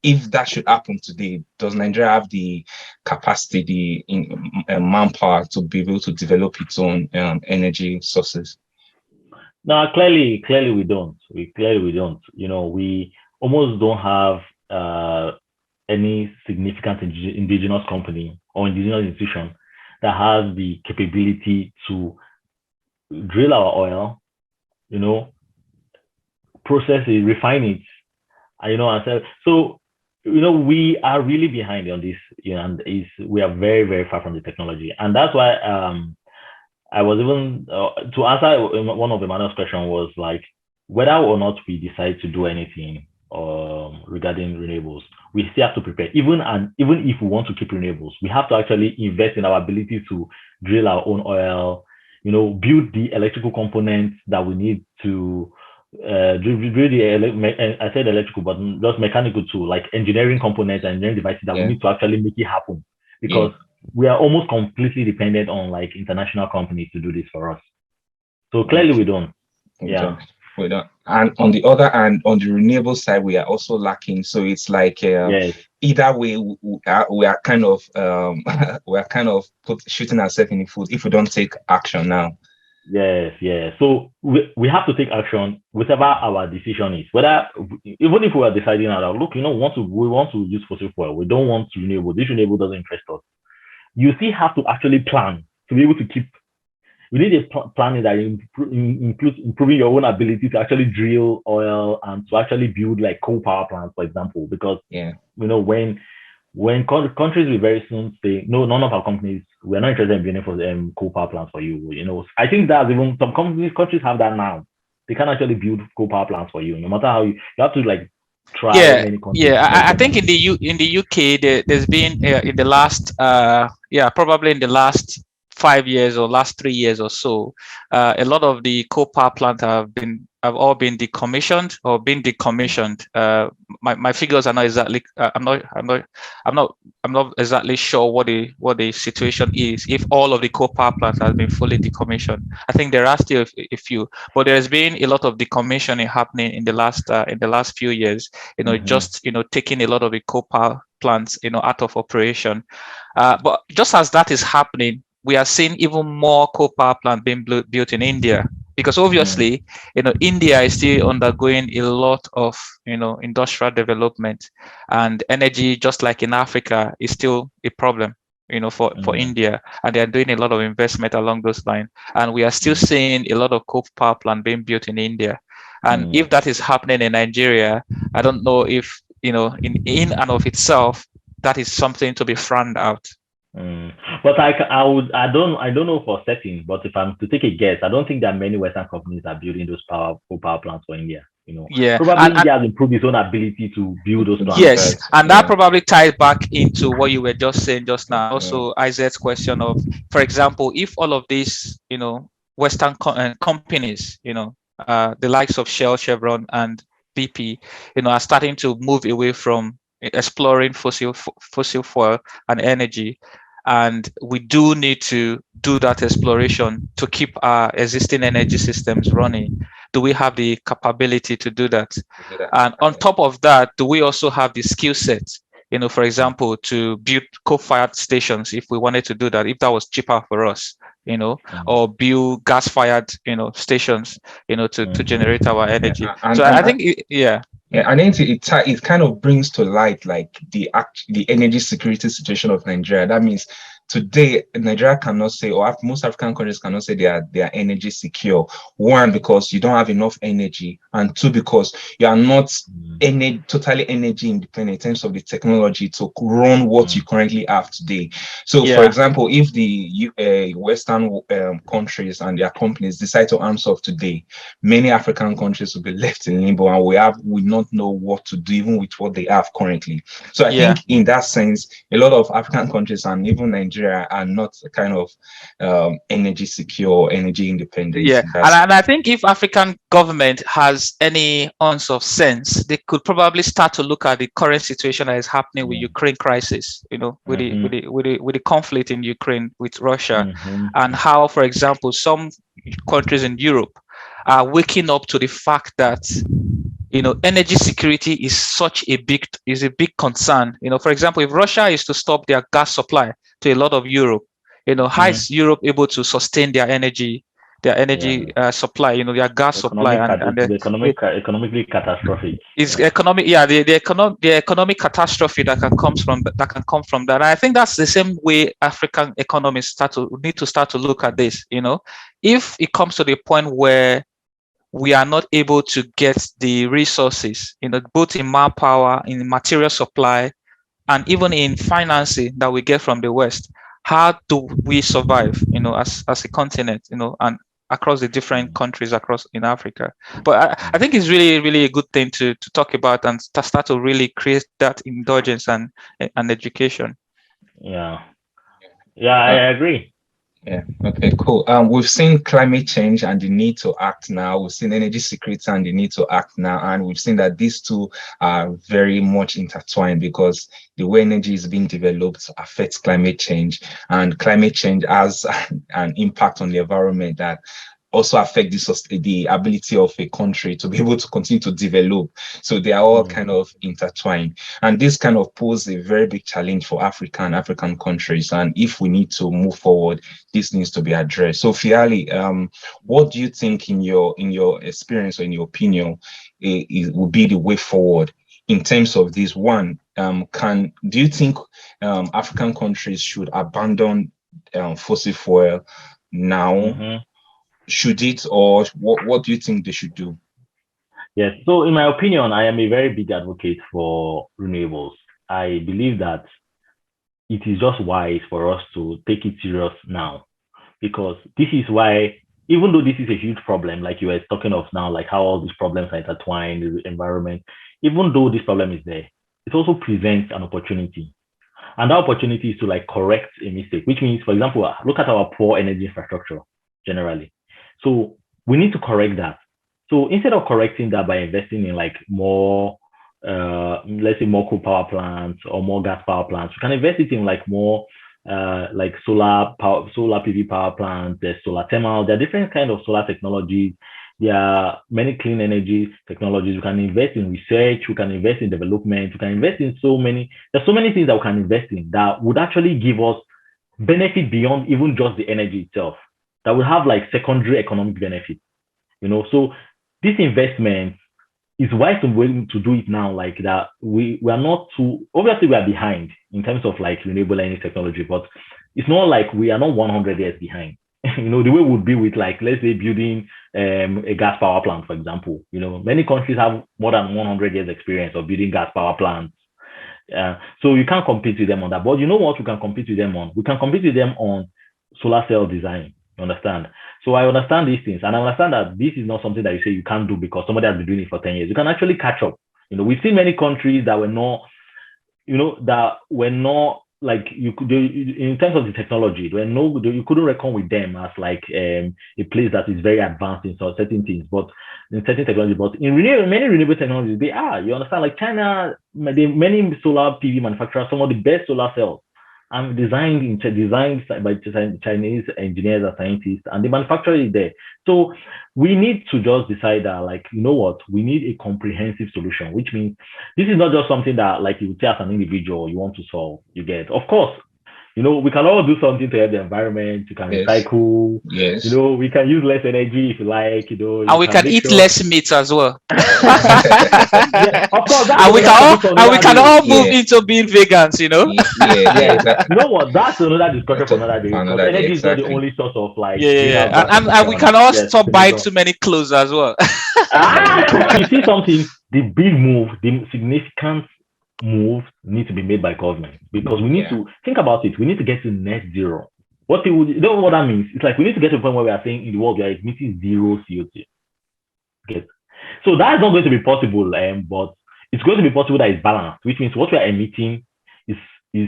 Speaker 3: if that should happen today, does Nigeria have the capacity, the manpower to be able to develop its own energy sources?
Speaker 4: No, clearly we don't. We don't. You know, we almost don't have any significant indigenous company or indigenous institution that has the capability to drill our oil, you know, process it, refine it, and, you know, and so, you know, we are really behind on this, you know, and we are very, very far from the technology. And that's why I was even, to answer one of Emmanuel's question was like, whether or not we decide to do anything regarding renewables, we still have to prepare. Even if we want to keep renewables, we have to actually invest in our ability to drill our own oil, you know, build the electrical components that we need to I said electrical, but just mechanical too, like engineering components and engineering devices that we need to actually make it happen, because we are almost completely dependent on like international companies to do this for us. So clearly we don't.
Speaker 3: We don't. And on the other hand, on the renewable side, we are also lacking. So it's like either way, we are kind of shooting ourselves in the foot if we don't take action now.
Speaker 4: Yes. So we have to take action, whatever our decision is. Whether even if we are deciding now, look, you know, we want to use fossil fuel, we don't want renewable. This renewable doesn't interest us. You still have to actually plan to be able to keep. We need a planning that includes improving your own ability to actually drill oil and to actually build like coal power plants, for example. Because you know, when countries will very soon say, no, none of our companies, we're not interested in building for coal power plants for you. You know, I think that even some countries have that now. They can actually build coal power plants for you, no matter how you have to like try.
Speaker 2: I think in the UK there's been in the last probably in the last 5 years or last 3 years or so, a lot of the coal power plants have all been decommissioned or been decommissioned. My figures are not exactly. I'm not exactly sure what the situation is. If all of the coal power plants have been fully decommissioned, I think there are still a few, but there has been a lot of decommissioning happening in the last few years. You know, just taking a lot of the coal power plants out of operation. But just as that is happening, we are seeing even more coal power plants being built in India, because obviously, India is still undergoing a lot of, industrial development, and energy, just like in Africa, is still a problem, for India, and they are doing a lot of investment along those lines. And we are still seeing a lot of coal power plant being built in India. And if that is happening in Nigeria, I don't know if, in and of itself, that is something to be frowned out.
Speaker 4: But I don't know for certain, but if I'm to take a guess, I don't think that many Western companies are building those power plants for India. Probably India has improved its own ability to build those plants.
Speaker 2: Yes, and that probably ties back into what you were just saying just now. Also, Isaac's question of, for example, if all of these, Western companies, the likes of Shell, Chevron, and BP, are starting to move away from exploring fossil fuel and energy, and we do need to do that exploration to keep our existing energy systems running. Do we have the capability to do that? And on top of that, do we also have the skill set for example, to build coal-fired stations if we wanted to do that, if that was cheaper for us, or build gas-fired, stations, to generate our energy. So I think, yeah.
Speaker 3: Yeah, and then it kind of brings to light like the energy security situation of Nigeria. That means today Nigeria cannot say, or most African countries cannot say they are energy secure. One, because you don't have enough energy, and two, because you are not totally energy independent in terms of the technology to run what you currently have today. So, for example, if the Western countries and their companies decide to arm up today, many African countries will be left in limbo, and we not know what to do even with what they have currently. So I think in that sense, a lot of African countries and even Nigeria are not kind of energy secure, energy independent.
Speaker 2: Yeah, and I think if African government has any ounce of sense, they could probably start to look at the current situation that is happening with Ukraine crisis, with the conflict in Ukraine with Russia, and how, for example, some countries in Europe are waking up to the fact that energy security is a big concern. For example, if Russia is to stop their gas supply to a lot of Europe, how is Europe able to sustain their energy supply, their gas supply, and
Speaker 4: economically catastrophic.
Speaker 2: It's economic, the economic catastrophe that can come from that. And I think that's the same way African economies need to start to look at this. If it comes to the point where we are not able to get the resources, both in manpower, in material supply, and even in financing that we get from the West, how do we survive, as a continent, and across the different countries in Africa? But I think it's really, really a good thing to talk about and to start to really create that indulgence and education.
Speaker 4: Yeah, I agree.
Speaker 3: Yeah. Okay, cool. We've seen climate change and the need to act now. We've seen energy security and the need to act now. And we've seen that these two are very much intertwined because the way energy is being developed affects climate change, and climate change has an impact on the environment that also affect the ability of a country to be able to continue to develop. So they are all kind of intertwined. And this kind of poses a very big challenge for African countries. And if we need to move forward, this needs to be addressed. So Fiali, what do you think in your experience or in your opinion would be the way forward in terms of this? One, do you think African countries should abandon fossil fuel now? Should it, or what do you think they should do?
Speaker 4: Yes, so in my opinion, I am a very big advocate for renewables. I believe that it is just wise for us to take it serious now, because this is why, even though this is a huge problem, like you were talking of now, like how all these problems are intertwined with the environment, even though this problem is there, it also presents an opportunity. And that opportunity is to like correct a mistake, which means, for example, look at our poor energy infrastructure generally. So we need to correct that. So instead of correcting that by investing in like more, let's say more coal power plants or more gas power plants, we can invest it in like more like solar PV power plants, there's solar thermal, there are different kinds of solar technologies. There are many clean energy technologies. We can invest in research, we can invest in development, we can invest in there's so many things that we can invest in that would actually give us benefit beyond even just the energy itself, that will have like secondary economic benefit, So this investment is wise to do it now, like that. We are not too, obviously we are behind in terms of like renewable energy technology, but it's not like we are not 100 years behind. The way would be with like, let's say building a gas power plant, for example. Many countries have more than 100 years experience of building gas power plants. So you can't compete with them on that. But you know what we can compete with them on? We can compete with them on solar cell design. Understand? So I understand these things, and I understand that this is not something that you say you can't do because somebody has been doing it for 10 years. You can actually catch up. We've seen many countries that were not, like in terms of the technology, you couldn't reckon with them as like a place that is very advanced in certain things, but in certain technology. But in many renewable technologies, you understand, like China, many solar PV manufacturers, some of the best solar cells. and designed by Chinese engineers and scientists, and they manufacture it there. So we need to just decide that, like, you know what, we need a comprehensive solution, which means this is not just something that, like, you say as an individual you want to solve. You get, of course, you know, we can all do something to help the environment. You can
Speaker 3: Yes.
Speaker 4: recycle.
Speaker 3: Yes.
Speaker 4: You know, we can use less energy if you like. You know,
Speaker 2: And we can eat less meat as well.
Speaker 4: Yeah, of course.
Speaker 2: And we can all move into being vegans. You know.
Speaker 3: Yeah. Exactly.
Speaker 4: You know what? That's another discussion for another day. Because
Speaker 3: Another day,
Speaker 4: energy is not
Speaker 3: exactly.
Speaker 4: the only source of, like,
Speaker 2: Yeah. And we can all stop buying too many clothes as well.
Speaker 4: You see something? The big move, the significant move needs to be made by government, because we need to think about it. We need to get to net zero. What people, you know what that means? It's like we need to get to a point where we are saying in the world we are emitting zero CO2. Okay. So that is not going to be possible, but it's going to be possible that it's balanced, which means what we are emitting is we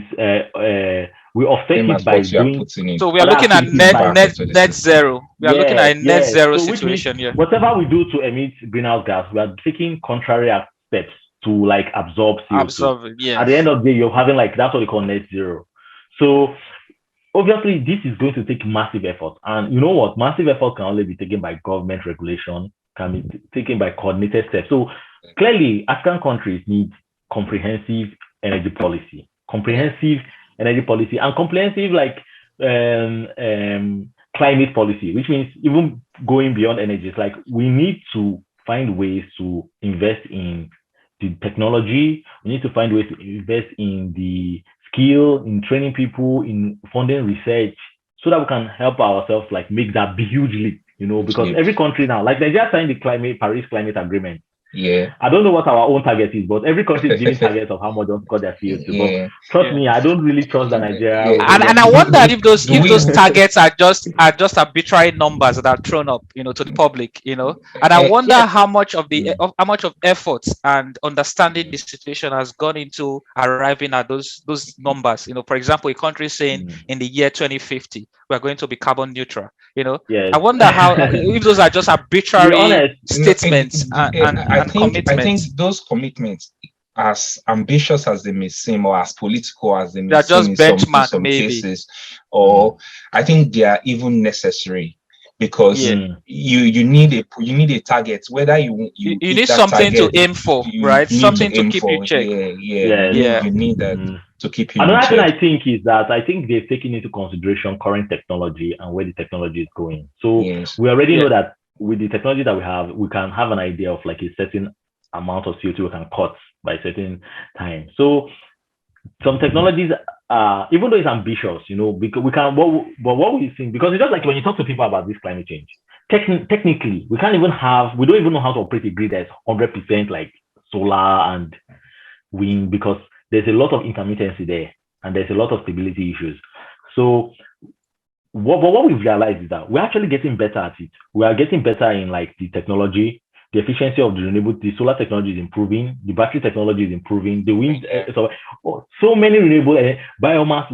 Speaker 4: offset it by doing.
Speaker 2: So we are looking at net zero. We are looking at a net zero situation. Yeah.
Speaker 4: Whatever we do to emit greenhouse gas, we are taking contrary steps to, like, absorb CO2. At the end of the day, you're having, like, that's what they call net zero. So obviously this is going to take massive effort. And you know what? Massive effort can only be taken by government regulation, can be taken by coordinated steps. So clearly African countries need comprehensive energy policy, and comprehensive, like, climate policy, which means even going beyond energy. It's like we need to find ways to invest in the technology. We need to find ways to invest in the skill, in training people, in funding research, so that we can help ourselves, like, make that huge leap, you know, because every country now, like Nigeria signed the Paris Climate Agreement.
Speaker 3: Yeah.
Speaker 4: I don't know what our own target is, but every country is giving targets of how much they want to cut their CO2. But trust me, I don't really trust that Nigeria.
Speaker 2: And I wonder if those targets are just arbitrary numbers that are thrown up, you know, to the public, you know. And I wonder how much of efforts and understanding the situation has gone into arriving at those numbers. You know, for example, a country saying in the year 2050 we are going to be carbon neutral. You know, I wonder how if those are just arbitrary statements and commitments.
Speaker 3: I think those commitments, as ambitious as they may seem, or as political as they may seem in some cases, or I think they are even necessary, because you need a target, whether you
Speaker 2: need something to aim for, right? Something to keep you check.
Speaker 3: You need that to keep you.
Speaker 4: Another thing I think is that I think they've taken into consideration current technology and where the technology is going. So we already know that with the technology that we have, we can have an idea of, like, a certain amount of CO2 we can cut by a certain time. So some technologies, even though it's ambitious, you know, because we can, what we think, because it's just like when you talk to people about this climate change, technically, we don't even know how to operate a grid that's 100% like solar and wind, because there's a lot of intermittency there and there's a lot of stability issues. So what we've realized is that we're actually getting better at it. We are getting better in, like, the technology, the efficiency of the solar technology is improving, the battery technology is improving, the wind, so many renewable biomass.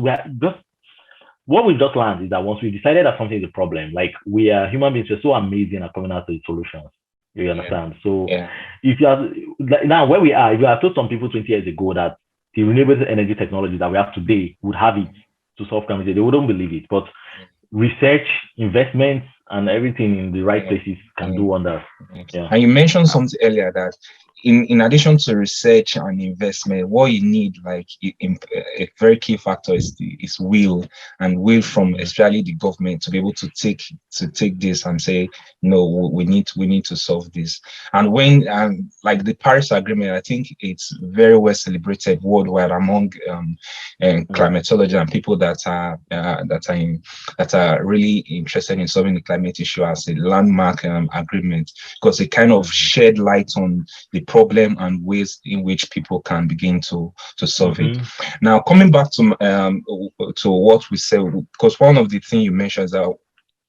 Speaker 4: What we've just learned is that once we decided that something is a problem, like, we are human beings, we're so amazing at coming out with solutions. You understand? So if you have now where we are, if you have told some people 20 years ago that the renewable energy technology that we have today would have it to solve climate change, they wouldn't believe it. But research, investments, and everything in the right places can do wonders.
Speaker 3: And you mentioned something earlier that in addition to research and investment, what you need, like, a very key factor is will from especially the government to be able to take this and say, no, we need to solve this. And when like the Paris Agreement, I think it's very well celebrated worldwide among climatology and people that are really interested in solving the climate issue as a landmark agreement, because it kind of shed light on the problem and ways in which people can begin to solve it. Now, coming back to what we said, because one of the things you mentioned is that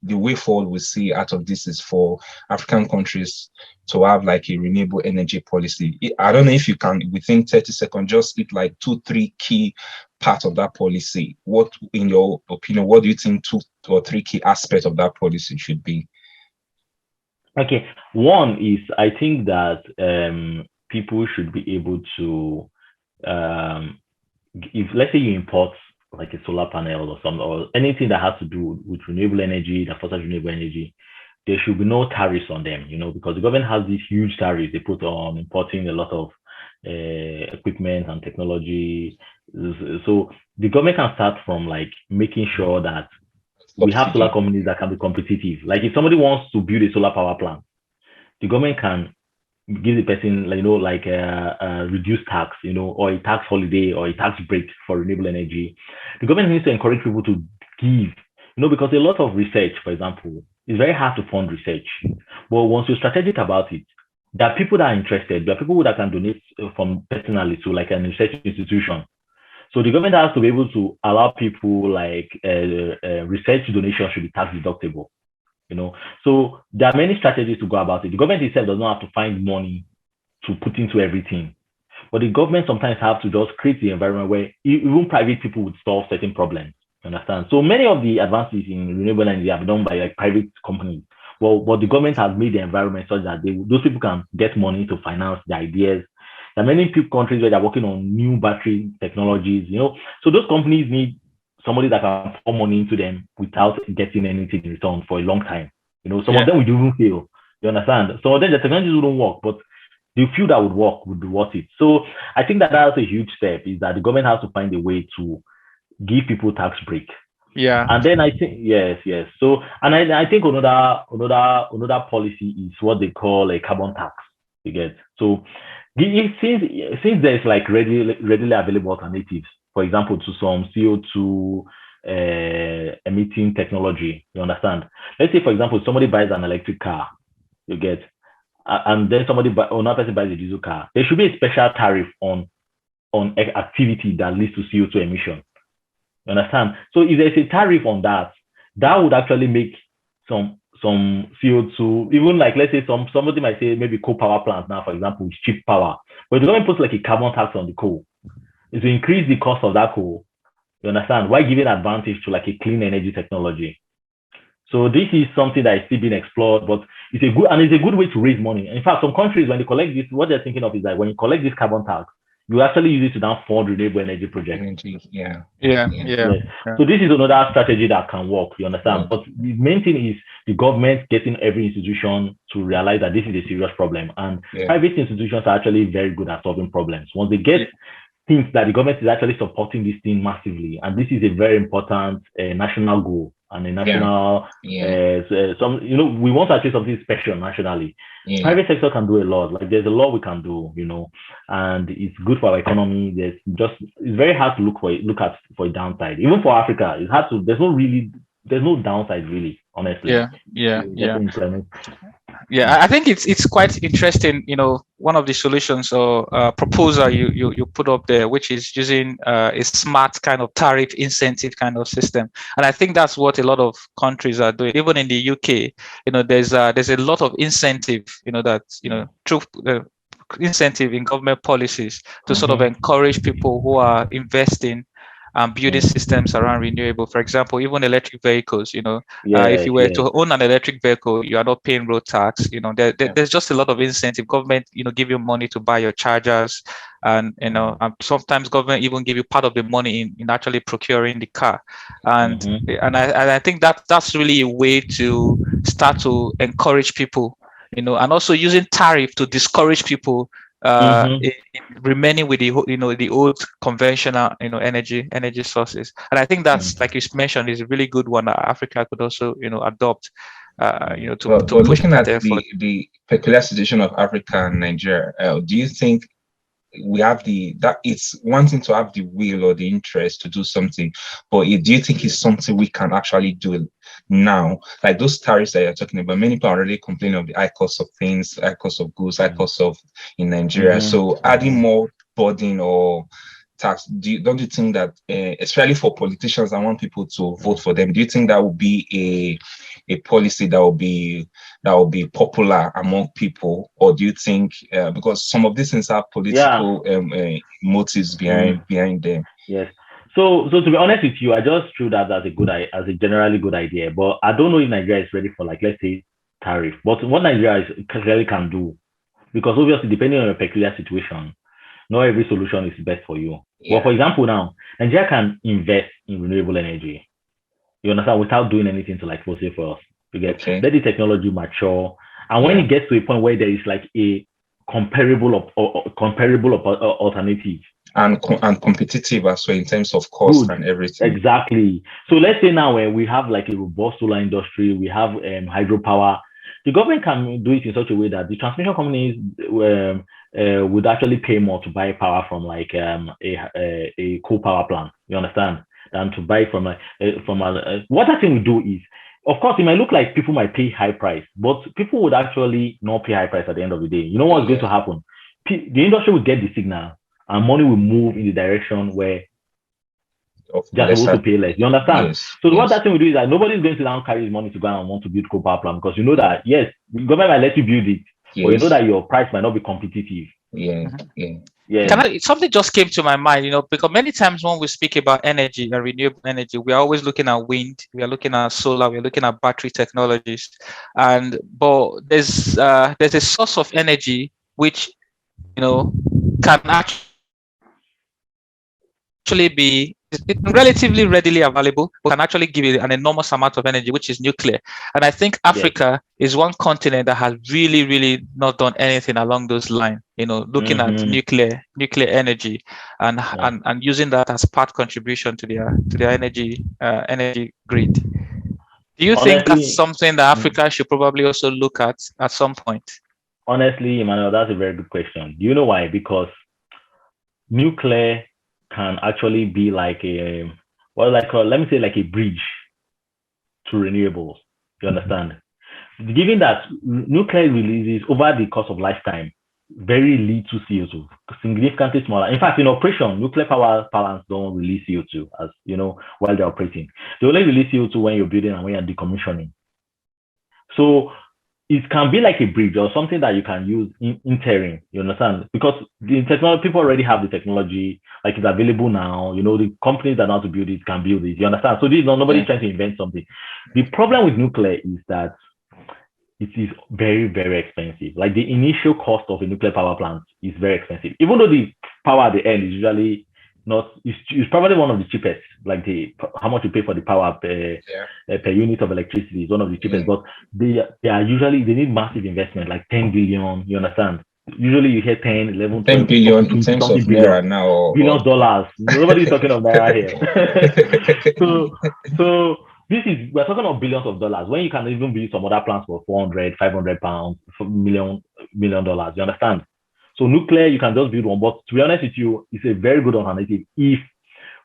Speaker 3: the way forward we see out of this is for African countries to have, like, a renewable energy policy. I don't know if you can, within 30 seconds, just hit like 2-3 key parts of that policy. What, in your opinion, what do you think 2 or 3 key aspects of that policy should be?
Speaker 4: Okay, one is, I think that people should be able to, if let's say you import like a solar panel or some or anything that has to do with renewable energy, that fosters renewable energy, there should be no tariffs on them, because the government has these huge tariffs they put on importing a lot of equipment and technology. So the government can start from like making sure that we have solar companies that can be competitive. Like if somebody wants to build a solar power plant, the government can give the person, like a reduced tax, or a tax holiday or a tax break for renewable energy. The government needs to encourage people to give, because a lot of research, for example, it's very hard to fund research. But once you're strategic about it, there are people that are interested. There are people that can donate from personally to like an research institution. So the government has to be able to allow people like research donations should be tax deductible. So there are many strategies to go about it. The government itself does not have to find money to put into everything, but the government sometimes have to just create the environment where even private people would solve certain problems. You understand? So many of the advances in renewable energy have been done by like private companies. Well, but the government has made the environment such that those people can get money to finance the ideas. There are many countries where they're working on new battery technologies. So those companies need somebody that can pour money into them without getting anything in return for a long time. Some of them will even fail. You understand? Some of them, the technologies wouldn't work, but the few that would work would be worth it. So I think that's a huge step, is that the government has to find a way to give people tax break.
Speaker 2: Yeah.
Speaker 4: And then I think, yes. So, and I think another policy is what they call a carbon tax. You get? So since there's like readily available alternatives, for example, to some CO2 emitting technology, you understand? Let's say, for example, somebody buys an electric car, you get, and then another person buys a diesel car. There should be a special tariff on activity that leads to CO2 emission. You understand? So if there's a tariff on that, that would actually make some CO2, even like, let's say somebody might say maybe coal power plants now, for example, is cheap power, but the government puts like a carbon tax on the coal, is to increase the cost of that coal. You understand? Why giving advantage to like a clean energy technology? So this is something that is still being explored, but it's a good way to raise money. In fact, some countries, when they collect this, what they're thinking of is that when you collect this carbon tax, you actually use it to now fund renewable energy projects.
Speaker 2: Yeah.
Speaker 4: So this is another strategy that can work, you understand? But the main thing is the government getting every institution to realize that this is a serious problem. And private institutions are actually very good at solving problems. Once they get things that the government is actually supporting this thing massively, and this is a very important national goal and a national we want to achieve something special nationally. Private sector can do a lot. Like there's a lot we can do, and it's good for our economy. It's very hard to look at for a downside. Even for Africa, it's hard to. There's no downside really, honestly.
Speaker 2: Yeah, I think it's quite interesting. One of the solutions or proposal you put up there, which is using a smart kind of tariff incentive kind of system, and I think that's what a lot of countries are doing. Even in the UK, there's a lot of incentive, through incentive in government policies to sort of encourage people who are investing and building systems around renewable. For example, even electric vehicles, if you were to own an electric vehicle, you are not paying road tax. There's just a lot of incentive. Government, give you money to buy your chargers, and and sometimes government even give you part of the money in actually procuring the car. And I think that's really a way to start to encourage people, and also using tariff to discourage people in remaining with the old conventional energy sources. And I think that's like you mentioned is a really good one that Africa could also adopt to push
Speaker 3: looking at
Speaker 2: the
Speaker 3: peculiar situation of Africa and Nigeria, do you think we have that it's wanting to have the will or the interest to do something, but do you think it's something we can actually do now? Like those tariffs that you're talking about, many people are already complaining of the high cost of things, high cost of goods, high cost of in Nigeria. So adding more burden or tax, don't you think that, especially for politicians, I want people to vote for them, do you think that would be a policy that will be popular among people? Or do you think because some of these things have political motives behind them?
Speaker 4: Yes. So to be honest with you, I just threw that as a generally good idea, but I don't know if Nigeria is ready for, like, let's say tariff. But what Nigeria clearly can do, because obviously depending on a peculiar situation, not every solution is best for you.
Speaker 3: Yeah.
Speaker 4: Well, for example, now Nigeria can invest in renewable energy. You understand, without doing anything to like fossil fuels. Let the technology mature, and when it gets to a point where there is like a comparable alternative
Speaker 3: and competitive as well in terms of cost and everything.
Speaker 4: Exactly. So let's say now where we have like a robust solar industry, we have hydropower. The government can do it in such a way that the transmission companies would actually pay more to buy power from like a coal power plant. You understand? Than to buy from what I think we do is, of course, it might look like people might pay high price, but people would actually not pay high price at the end of the day. You know what's going to happen? The industry will get the signal, and money will move in the direction where they're supposed to pay less. You understand?
Speaker 3: Yes,
Speaker 4: so what that thing we do is that nobody's going to now carry his money to go and want to build coal power plant, because you know that yes, the government might let you build it, but you know that your price might not be competitive.
Speaker 2: Something just came to my mind, because many times when we speak about energy and renewable energy, we are always looking at wind, we are looking at solar, we are looking at battery technologies, but there's a source of energy which can actually be relatively readily available, but can actually give you an enormous amount of energy, which is nuclear. And I think Africa is one continent that has really, really not done anything along those lines, looking at nuclear energy and using that as part contribution to their energy grid. Do you think that's something that Africa should probably also look at some point?
Speaker 4: Honestly, Emmanuel, that's a very good question. Do you know why? Because nuclear can actually be like let me say like a bridge to renewables. You understand? Given that nuclear releases over the course of lifetime very little CO2, significantly smaller. In fact, in operation, nuclear power plants don't release CO2 as while they're operating. They only release CO2 when you're building and when you're decommissioning. So it can be like a bridge or something that you can use in interim, you understand? Because the technology, people already have the technology, like it's available now. The companies that know how to build it can build it. You understand? So nobody's trying to invent something. The problem with nuclear is that it is very, very expensive. Like the initial cost of a nuclear power plant is very expensive. Even though the power at the end is usually it's probably one of the cheapest, like how much you pay for the power per unit of electricity is one of the cheapest, but they need massive investment, like 10 billion, you understand? Usually you hear 10, 11,
Speaker 3: 10 billion in terms of naira now.
Speaker 4: Billions dollars. Nobody's talking of naira here. so we're talking of billions of dollars when you can even build some other plants for 400, 500 pounds, $1 million, you understand? So nuclear, you can just build one, but to be honest with you, it's a very good alternative if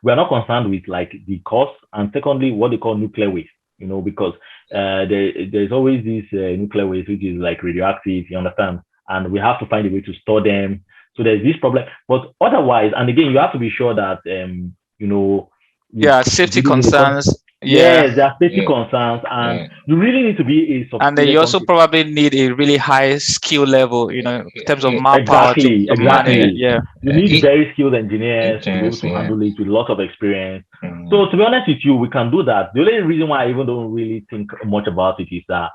Speaker 4: we are not concerned with like the cost, and secondly, what they call nuclear waste, because there's always this nuclear waste which is like radioactive, you understand, and we have to find a way to store them. So there's this problem, but otherwise, and again, you have to be sure that
Speaker 2: safety concerns.
Speaker 4: Yes, there are safety concerns, and you really need to be
Speaker 2: and then you also probably need a really high skill level, in terms of manpower.
Speaker 4: Exactly. You need very skilled engineers to be able to handle it with lots of experience. So to be honest with you, we can do that. The only reason why I even don't really think much about it is that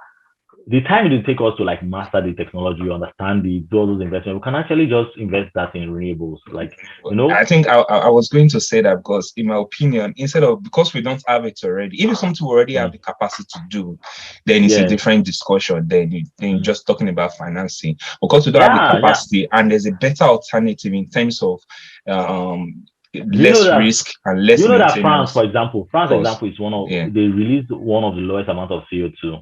Speaker 4: the time it will take us to like master the technology, understand do all those investments, we can actually just invest that in renewables. Like,
Speaker 3: I think I was going to say that because in my opinion, because we don't have it already, if it's something we already have the capacity to do, then it's a different discussion. Then just talking about financing, because we don't have the capacity, and there's a better alternative in terms of less risk and less.
Speaker 4: That France, for example, is one of they released one of the lowest amount of CO2.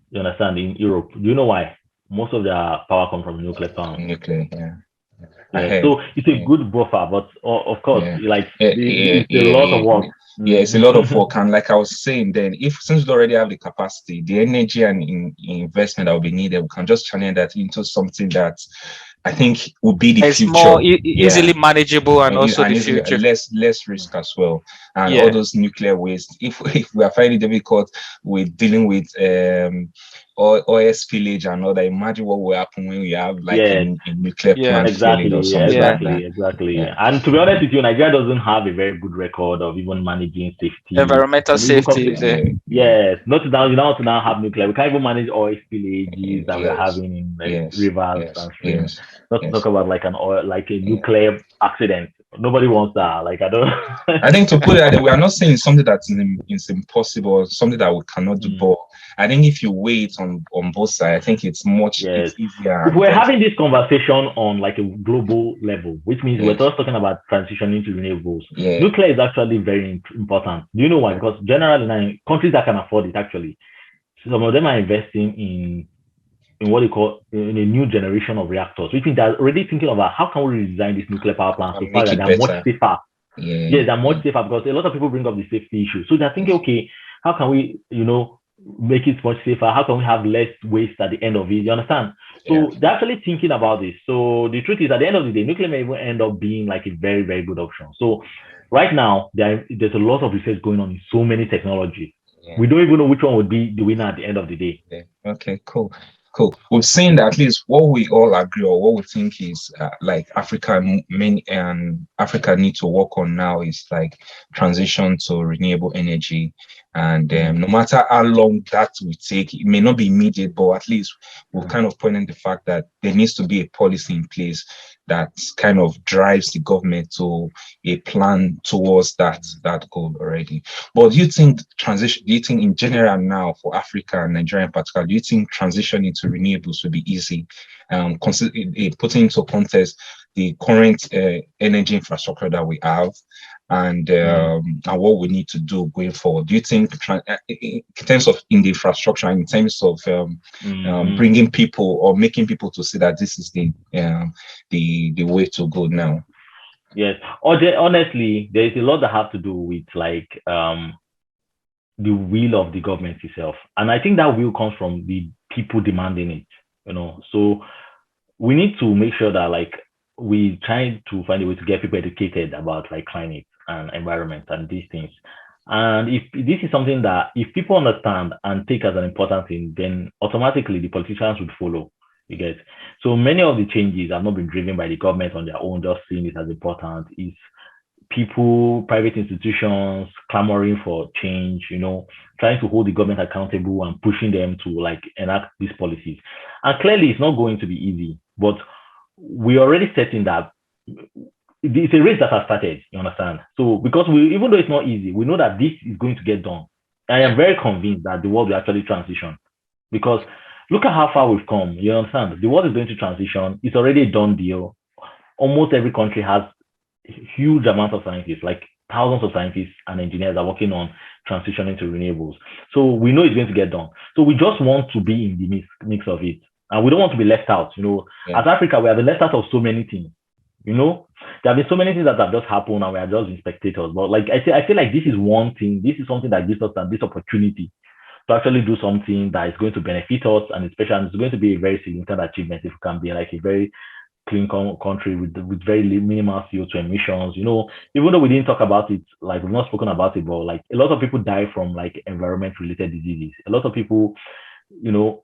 Speaker 4: You understand, in Europe. Do you know why? Most of their power comes from nuclear power. So it's a good buffer, but of course, it's a lot of work.
Speaker 3: It's a lot of work, and like I was saying, then since we already have the capacity, the energy and investment that will be needed, we can just channel that into something that I think would be the future.
Speaker 2: More easily manageable, and also the future.
Speaker 3: Less risk as well. And all those nuclear waste, if we are finding it difficult with dealing with oil spillage and all that. Imagine what will happen when we have like
Speaker 4: Yes.
Speaker 3: a nuclear
Speaker 2: Yeah.
Speaker 3: plant failing or
Speaker 4: Exactly,
Speaker 3: something like that.
Speaker 4: exactly.
Speaker 3: Yeah.
Speaker 4: And to be honest with you, Nigeria doesn't have a very good record of even managing safety.
Speaker 2: Environmental
Speaker 4: When you look up
Speaker 2: safety is there.
Speaker 4: yes, not now. You don't now have nuclear. We can't even manage oil spillages that we're
Speaker 3: Yes.
Speaker 4: having in like,
Speaker 3: Yes.
Speaker 4: rivers
Speaker 3: Yes.
Speaker 4: and streams.
Speaker 3: Yes.
Speaker 4: Not to
Speaker 3: Yes.
Speaker 4: talk about like a
Speaker 3: Yeah.
Speaker 4: nuclear accident. Nobody wants that. Like I don't.
Speaker 3: I think to put it, we are not saying something that's is impossible or something that we cannot do, but I think if you wait on both sides, I think it's
Speaker 4: Yes.
Speaker 3: it's easier.
Speaker 4: If
Speaker 3: And
Speaker 4: we're
Speaker 3: then,
Speaker 4: having this conversation on like a global level, which means we're
Speaker 3: yes,
Speaker 4: just talking about transitioning to renewables,
Speaker 3: yeah,
Speaker 4: nuclear is actually very important. Do you know why? Because generally now, countries that can afford it actually, some of them are investing in what they call in a new generation of reactors, which means they're already thinking about how can we redesign this nuclear power plant so
Speaker 3: and
Speaker 4: far
Speaker 3: make
Speaker 4: that
Speaker 3: it
Speaker 4: they're much
Speaker 3: better.
Speaker 4: safer.
Speaker 3: Yeah,
Speaker 4: Yes, they're much safer because a lot of people bring up the safety issue. So they're thinking, okay, how can we, make it much safer? How can we have less waste at the end of it? You understand? So they're actually thinking about this. So the truth is, at the end of the day, nuclear may even end up being like a very, very good option. So right now, there's a lot of research going on in so many technologies.
Speaker 3: Yeah.
Speaker 4: We don't even know which one would be the winner at the end of the day.
Speaker 3: Yeah. Okay, cool. We've seen that at least what we all agree or what we think is like Africa need to work on now is like transition to renewable energy. And no matter how long that will take, it may not be immediate, but at least we've kind of pointed the fact that there needs to be a policy in place that kind of drives the government to a plan towards that goal already. But do you think in general now for Africa and Nigeria in particular, do you think transitioning to renewables will be easy? Putting into context the current energy infrastructure that we have and what we need to do going forward. Do you think in terms of in the infrastructure, in terms of bringing people or making people to see that this is the way to go now?
Speaker 4: Yes. Honestly, there is a lot that have to do with like the will of the government itself. And I think that will comes from the people demanding it, So we need to make sure that like we try to find a way to get people educated about like climate and environment and these things. And if this is something that if people understand and take as an important thing, then automatically the politicians would follow. You get. So many of the changes have not been driven by the government on their own, just seeing it as important. It's people, private institutions clamoring for change, trying to hold the government accountable and pushing them to like enact these policies. And clearly it's not going to be easy, but we're already setting that it's a race that has started, you understand? So because even though it's not easy, we know that this is going to get done. I am very convinced that the world will actually transition because look at how far we've come. You understand? The world is going to transition. It's already a done deal. Almost every country has huge amounts of scientists, like thousands of scientists and engineers are working on transitioning to renewables. So we know it's going to get done. So we just want to be in the mix of it. And we don't want to be left out. As Africa, we have been left out of so many things. There have been so many things that have just happened and we are just spectators. But like I feel like this is one thing. This is something that gives us this opportunity to actually do something that is going to benefit us, and especially it's going to be a very significant achievement if we can be like a very clean country with very minimal CO2 emissions. Even though we didn't talk about it, like we've not spoken about it, but like a lot of people die from like environment-related diseases. A lot of people, the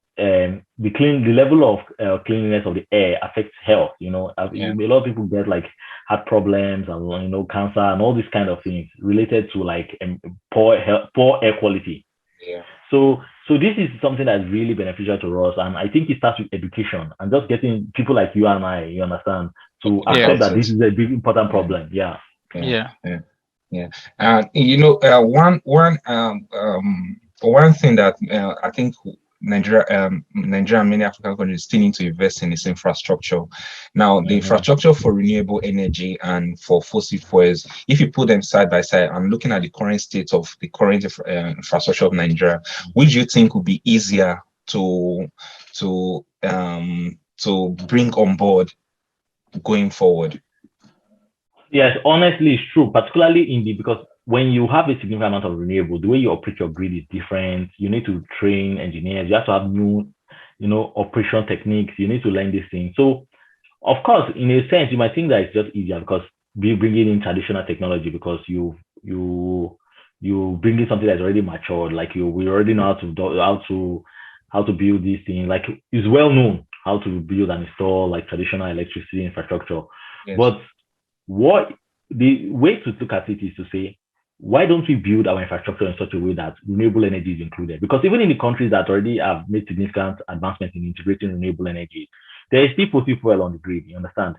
Speaker 4: level of cleanliness of the air affects health. A lot of people get like heart problems and cancer and all these kind of things related to like poor air quality.
Speaker 3: Yeah.
Speaker 4: So this is something that's really beneficial to us, and I think it starts with education and just getting people like you and I, you understand, to accept that this is a big important problem. Yeah.
Speaker 3: And one thing that I think Nigeria and many African countries still need to invest in is infrastructure. Now, the infrastructure for renewable energy and for fossil fuels, if you put them side by side and looking at the current state of the current infrastructure of Nigeria, which do you think would be easier to bring on board going forward?
Speaker 4: Yes, honestly, it's true, particularly because when you have a significant amount of renewable, the way you operate your grid is different. You need to train engineers. You have to have new, operation techniques. You need to learn these things. So, of course, in a sense, you might think that it's just easier because we bringing in traditional technology because you bring in something that's already matured. Like we already know how to how to build these things. Like it's well known how to build and install like traditional electricity infrastructure.
Speaker 3: Yes.
Speaker 4: But what the way to look at it is to say, why don't we build our infrastructure in such a way that renewable energy is included? Because even in the countries that already have made significant advancements in integrating renewable energy, there is still fossil fuel on the grid, you understand?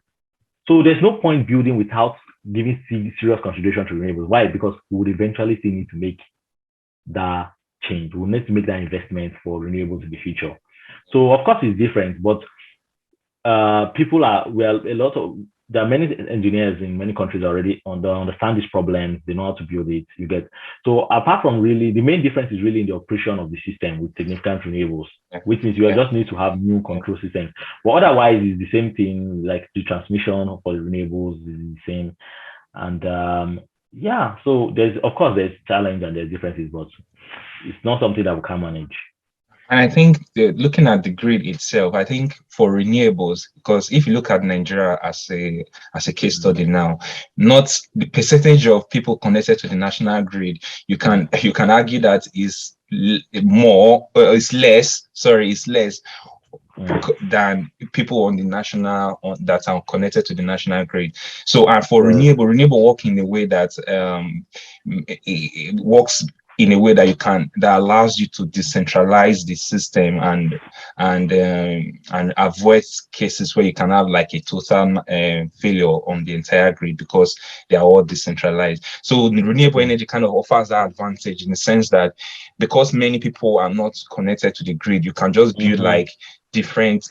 Speaker 4: So there's no point building without giving serious consideration to renewables. Why? Because we would eventually still need to make that change. We'll need to make that investment for renewables in the future. So of course it's different, but people are, well, there are many engineers in many countries already understand this problem. They know how to build it. You get, so apart from really, the main difference is really in the operation of the system with significant renewables, which means you just need to have new control systems. But otherwise, it's the same thing. Like the transmission for the renewables is the same. And yeah, so there's challenge and there's differences, but it's not something that we can manage.
Speaker 3: And I think looking at the grid itself, I think for renewables, because if you look at Nigeria as a case study now, not the percentage of people connected to the national grid, you can argue that is more, it's less than people on the national that are connected to the national grid. So and for renewable work in a way that it works in a way that that allows you to decentralize the system and avoid cases where you can have like a total failure on the entire grid because they are all decentralized. So the renewable energy kind of offers that advantage in the sense that because many people are not connected to the grid, you can just build like different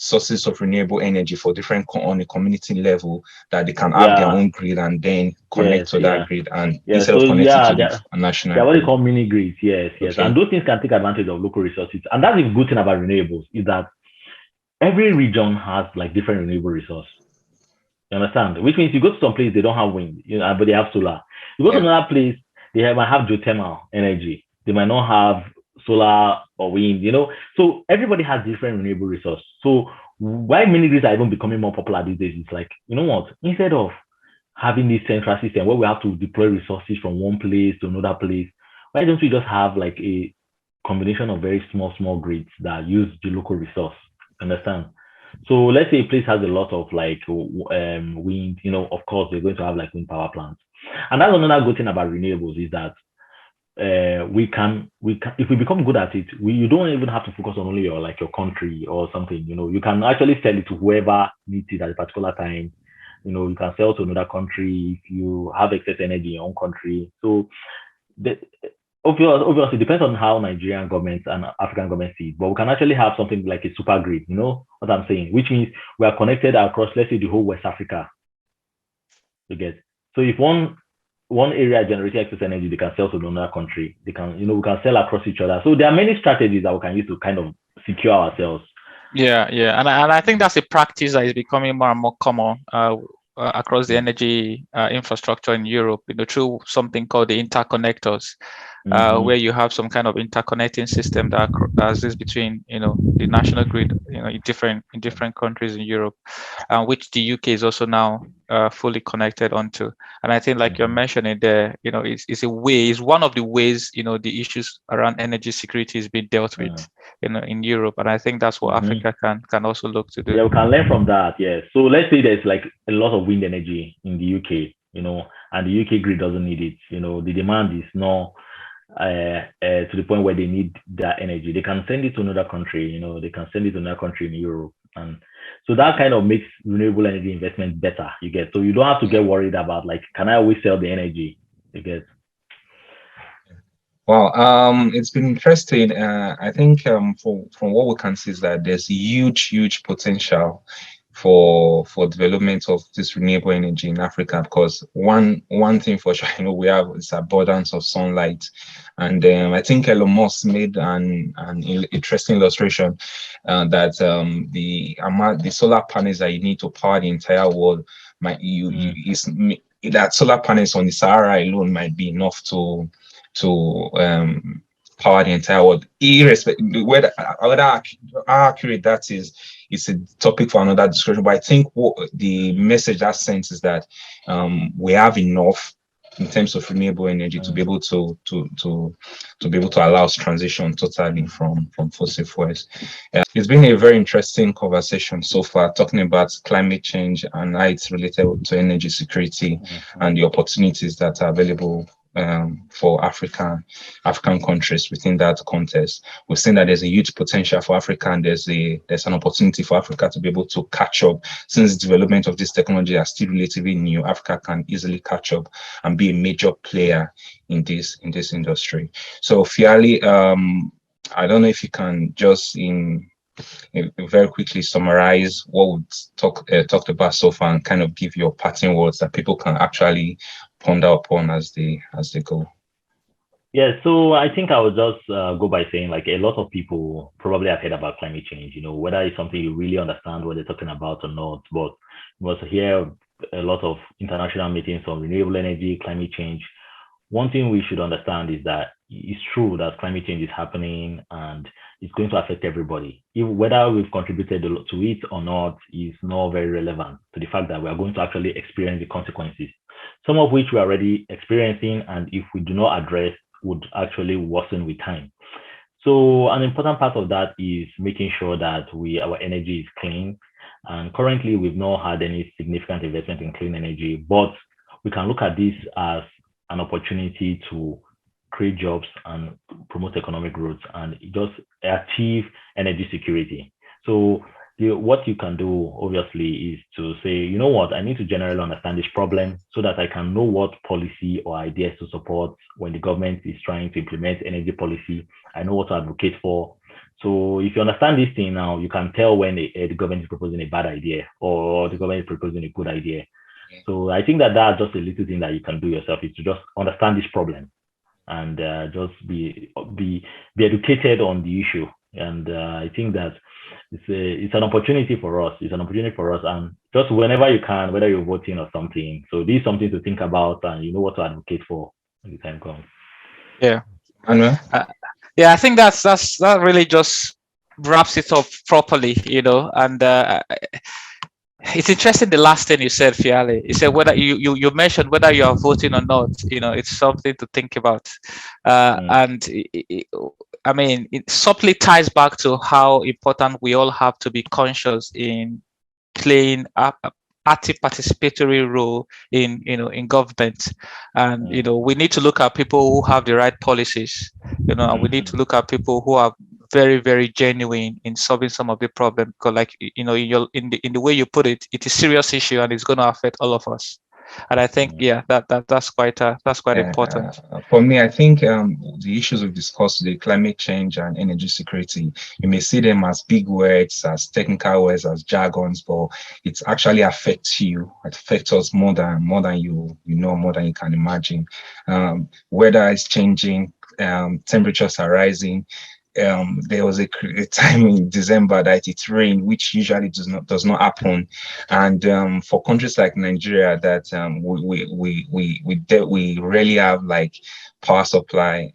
Speaker 3: sources of renewable energy for different on a community level that they can have their own grid and then connect to that grid and instead of connecting to the national
Speaker 4: grid. What they call
Speaker 3: grid.
Speaker 4: Mini grids, yes. And those things can take advantage of local resources. And that's the good thing about renewables is that every region has like different renewable resources. You understand? Which means you go to some place they don't have wind, but they have solar. You go to another place, they might have geothermal energy. They might not have solar or wind, so everybody has different renewable resources. So why mini grids are even becoming more popular these days is like, you know what, instead of having this central system where we have to deploy resources from one place to another place, why don't we just have like a combination of very small grids that use the local resource? Understand? So let's say a place has a lot of like wind, of course they're going to have like wind power plants. And that's another good thing about renewables is that we can if we become good at it, you don't even have to focus on only your country or something. You can actually sell it to whoever needs it at a particular time. You can sell to another country if you have excess energy in your own country. So obviously it depends on how Nigerian governments and African governments see it, but we can actually have something like a super grid, what I'm saying, which means we are connected across, let's say, the whole West Africa. You get, so if one area generating excess energy, they can sell to another country. They can, we can sell across each other. So there are many strategies that we can use to kind of secure ourselves.
Speaker 2: Yeah. And I think that's a practice that is becoming more and more common across the energy infrastructure in Europe, through something called the interconnectors, where you have some kind of interconnecting system that exists between, the national grid, in different countries in Europe, which the UK is also now fully connected onto. And I think, like you're mentioning there, it's one of the ways, the issues around energy security is being dealt with, in Europe. And I think that's what Africa can also look to do.
Speaker 4: Yeah, we can learn from that. Yes. So let's say there's like a lot of wind energy in the UK, and the UK grid doesn't need it. The demand is not to the point where they need that energy. They can send it to another country. They can send it to another country in Europe, and so that kind of makes renewable energy investment better. You get, so you don't have to get worried about like, can I always sell the energy? You get.
Speaker 3: Wow, it's been interesting. I think from what we can see is that there's huge potential for development of this renewable energy in Africa, because one thing for sure, we have this abundance of sunlight, and I think Elon Musk made an interesting illustration that the solar panels that you need to power the entire world that solar panels on the Sahara alone might be enough to power the entire world, irrespective whether how accurate that is. It's a topic for another discussion, but I think what the message that sends is that we have enough in terms of renewable energy to be able to be able to allow us transition totally from fossil fuels. It's been a very interesting conversation so far, talking about climate change and how it's related to energy security and the opportunities that are available for African countries within that context. We've seen that there's a huge potential for Africa, and there's an opportunity for Africa to be able to catch up. Since the development of this technology are still relatively new, Africa can easily catch up and be a major player in this industry. So Fiali, I don't know if you can just very quickly summarize what we've talked about so far and kind of give your parting words that people can actually ponder upon as they go.
Speaker 4: Yeah, so I think I would just go by saying, like, a lot of people probably have heard about climate change, whether it's something you really understand what they're talking about or not, but you must hear a lot of international meetings on renewable energy, climate change. One thing we should understand is that it's true that climate change is happening and it's going to affect everybody. Whether we've contributed to it or not is not very relevant to the fact that we are going to actually experience the consequences, some of which we're already experiencing, and if we do not address, would actually worsen with time. So an important part of that is making sure that our energy is clean. And currently, we've not had any significant investment in clean energy, but we can look at this as an opportunity to create jobs and promote economic growth and just achieve energy security. So what you can do, obviously, is to say, you know what, I need to generally understand this problem so that I can know what policy or ideas to support when the government is trying to implement energy policy. I know what to advocate for. So if you understand this thing now, you can tell when the government is proposing a bad idea or the government is proposing a good idea. So I think that's just a little thing that you can do yourself, is to just understand this problem and just be educated on the issue. And I think that it's an opportunity for us. It's an opportunity for us, and just whenever you can, whether you're voting or something. So this is something to think about, and you know what to advocate for when the time comes.
Speaker 2: Yeah.
Speaker 3: Yeah,
Speaker 2: I think that really just wraps it up properly, and it's interesting the last thing you said, Fiali. You said whether you mentioned whether you are voting or not. It's something to think about, and I mean, it subtly ties back to how important we all have to be conscious in playing a active participatory role in government, and we need to look at people who have the right policies, and we need to look at people who are very, very genuine in solving some of the problems, because, like, in the way you put it, it's a serious issue and it's going to affect all of us. And I think, that's quite important.
Speaker 3: For me, I think the issues we've discussed today, climate change and energy security, you may see them as big words, as technical words, as jargons, but it actually affects you. It affects us more than you more than you can imagine. Weather is changing, temperatures are rising. There was a time in December that it rained, which usually does not happen, and for countries like Nigeria, that we rarely have like power supply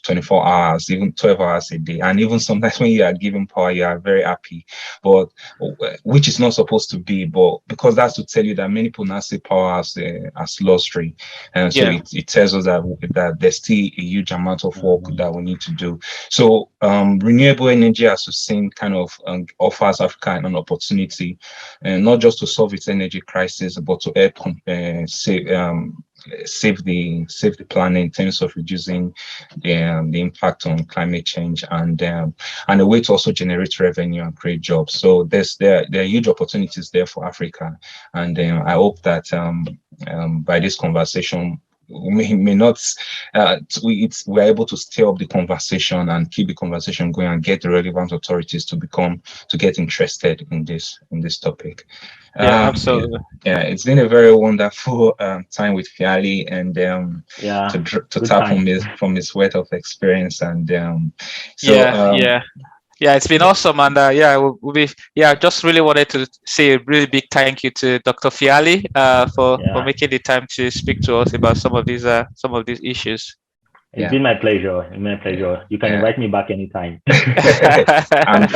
Speaker 3: 24 hours, even 12 hours a day, and even sometimes when you are given power, you are very happy, but which is not supposed to be. But because that's to tell you that many people now see power as luxury, and so it tells us that there's still a huge amount of work that we need to do. So renewable energy, as we've seen, kind of offers Africa an opportunity, and not just to solve its energy crisis, but to help save the planet in terms of reducing the impact on climate change, and a way to also generate revenue and create jobs. So there are huge opportunities there for Africa, and I hope that by this conversation may not we're able to stir up the conversation and keep the conversation going and get the relevant authorities to get interested in this topic.
Speaker 2: Absolutely.
Speaker 3: It's been a very wonderful time with Fiali, and to tap from his wealth of experience, and
Speaker 2: it's been awesome, and just really wanted to say a really big thank you to Dr. Fiali for making the time to speak to us about some of these issues.
Speaker 4: It's been my pleasure. You can invite me back anytime.
Speaker 3: I'm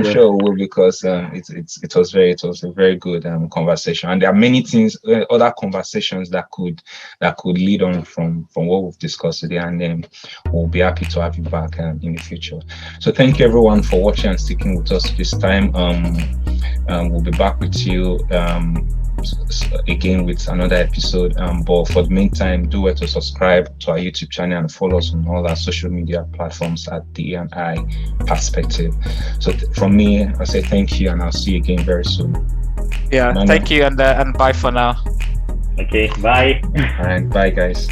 Speaker 3: sure we will, because it was a very good conversation, and there are many things, other conversations that could lead on from what we've discussed today, and then we'll be happy to have you back in the future. So thank you everyone for watching and sticking with us this time. We'll be back with you again with another episode, but for the meantime, do to subscribe to our YouTube channel and follow us on all our social media platforms at the E&I Perspective. So from me, I say thank you, and I'll see you again very soon.
Speaker 2: Thank you, and bye for now.
Speaker 4: Okay, bye.
Speaker 3: All right, bye guys.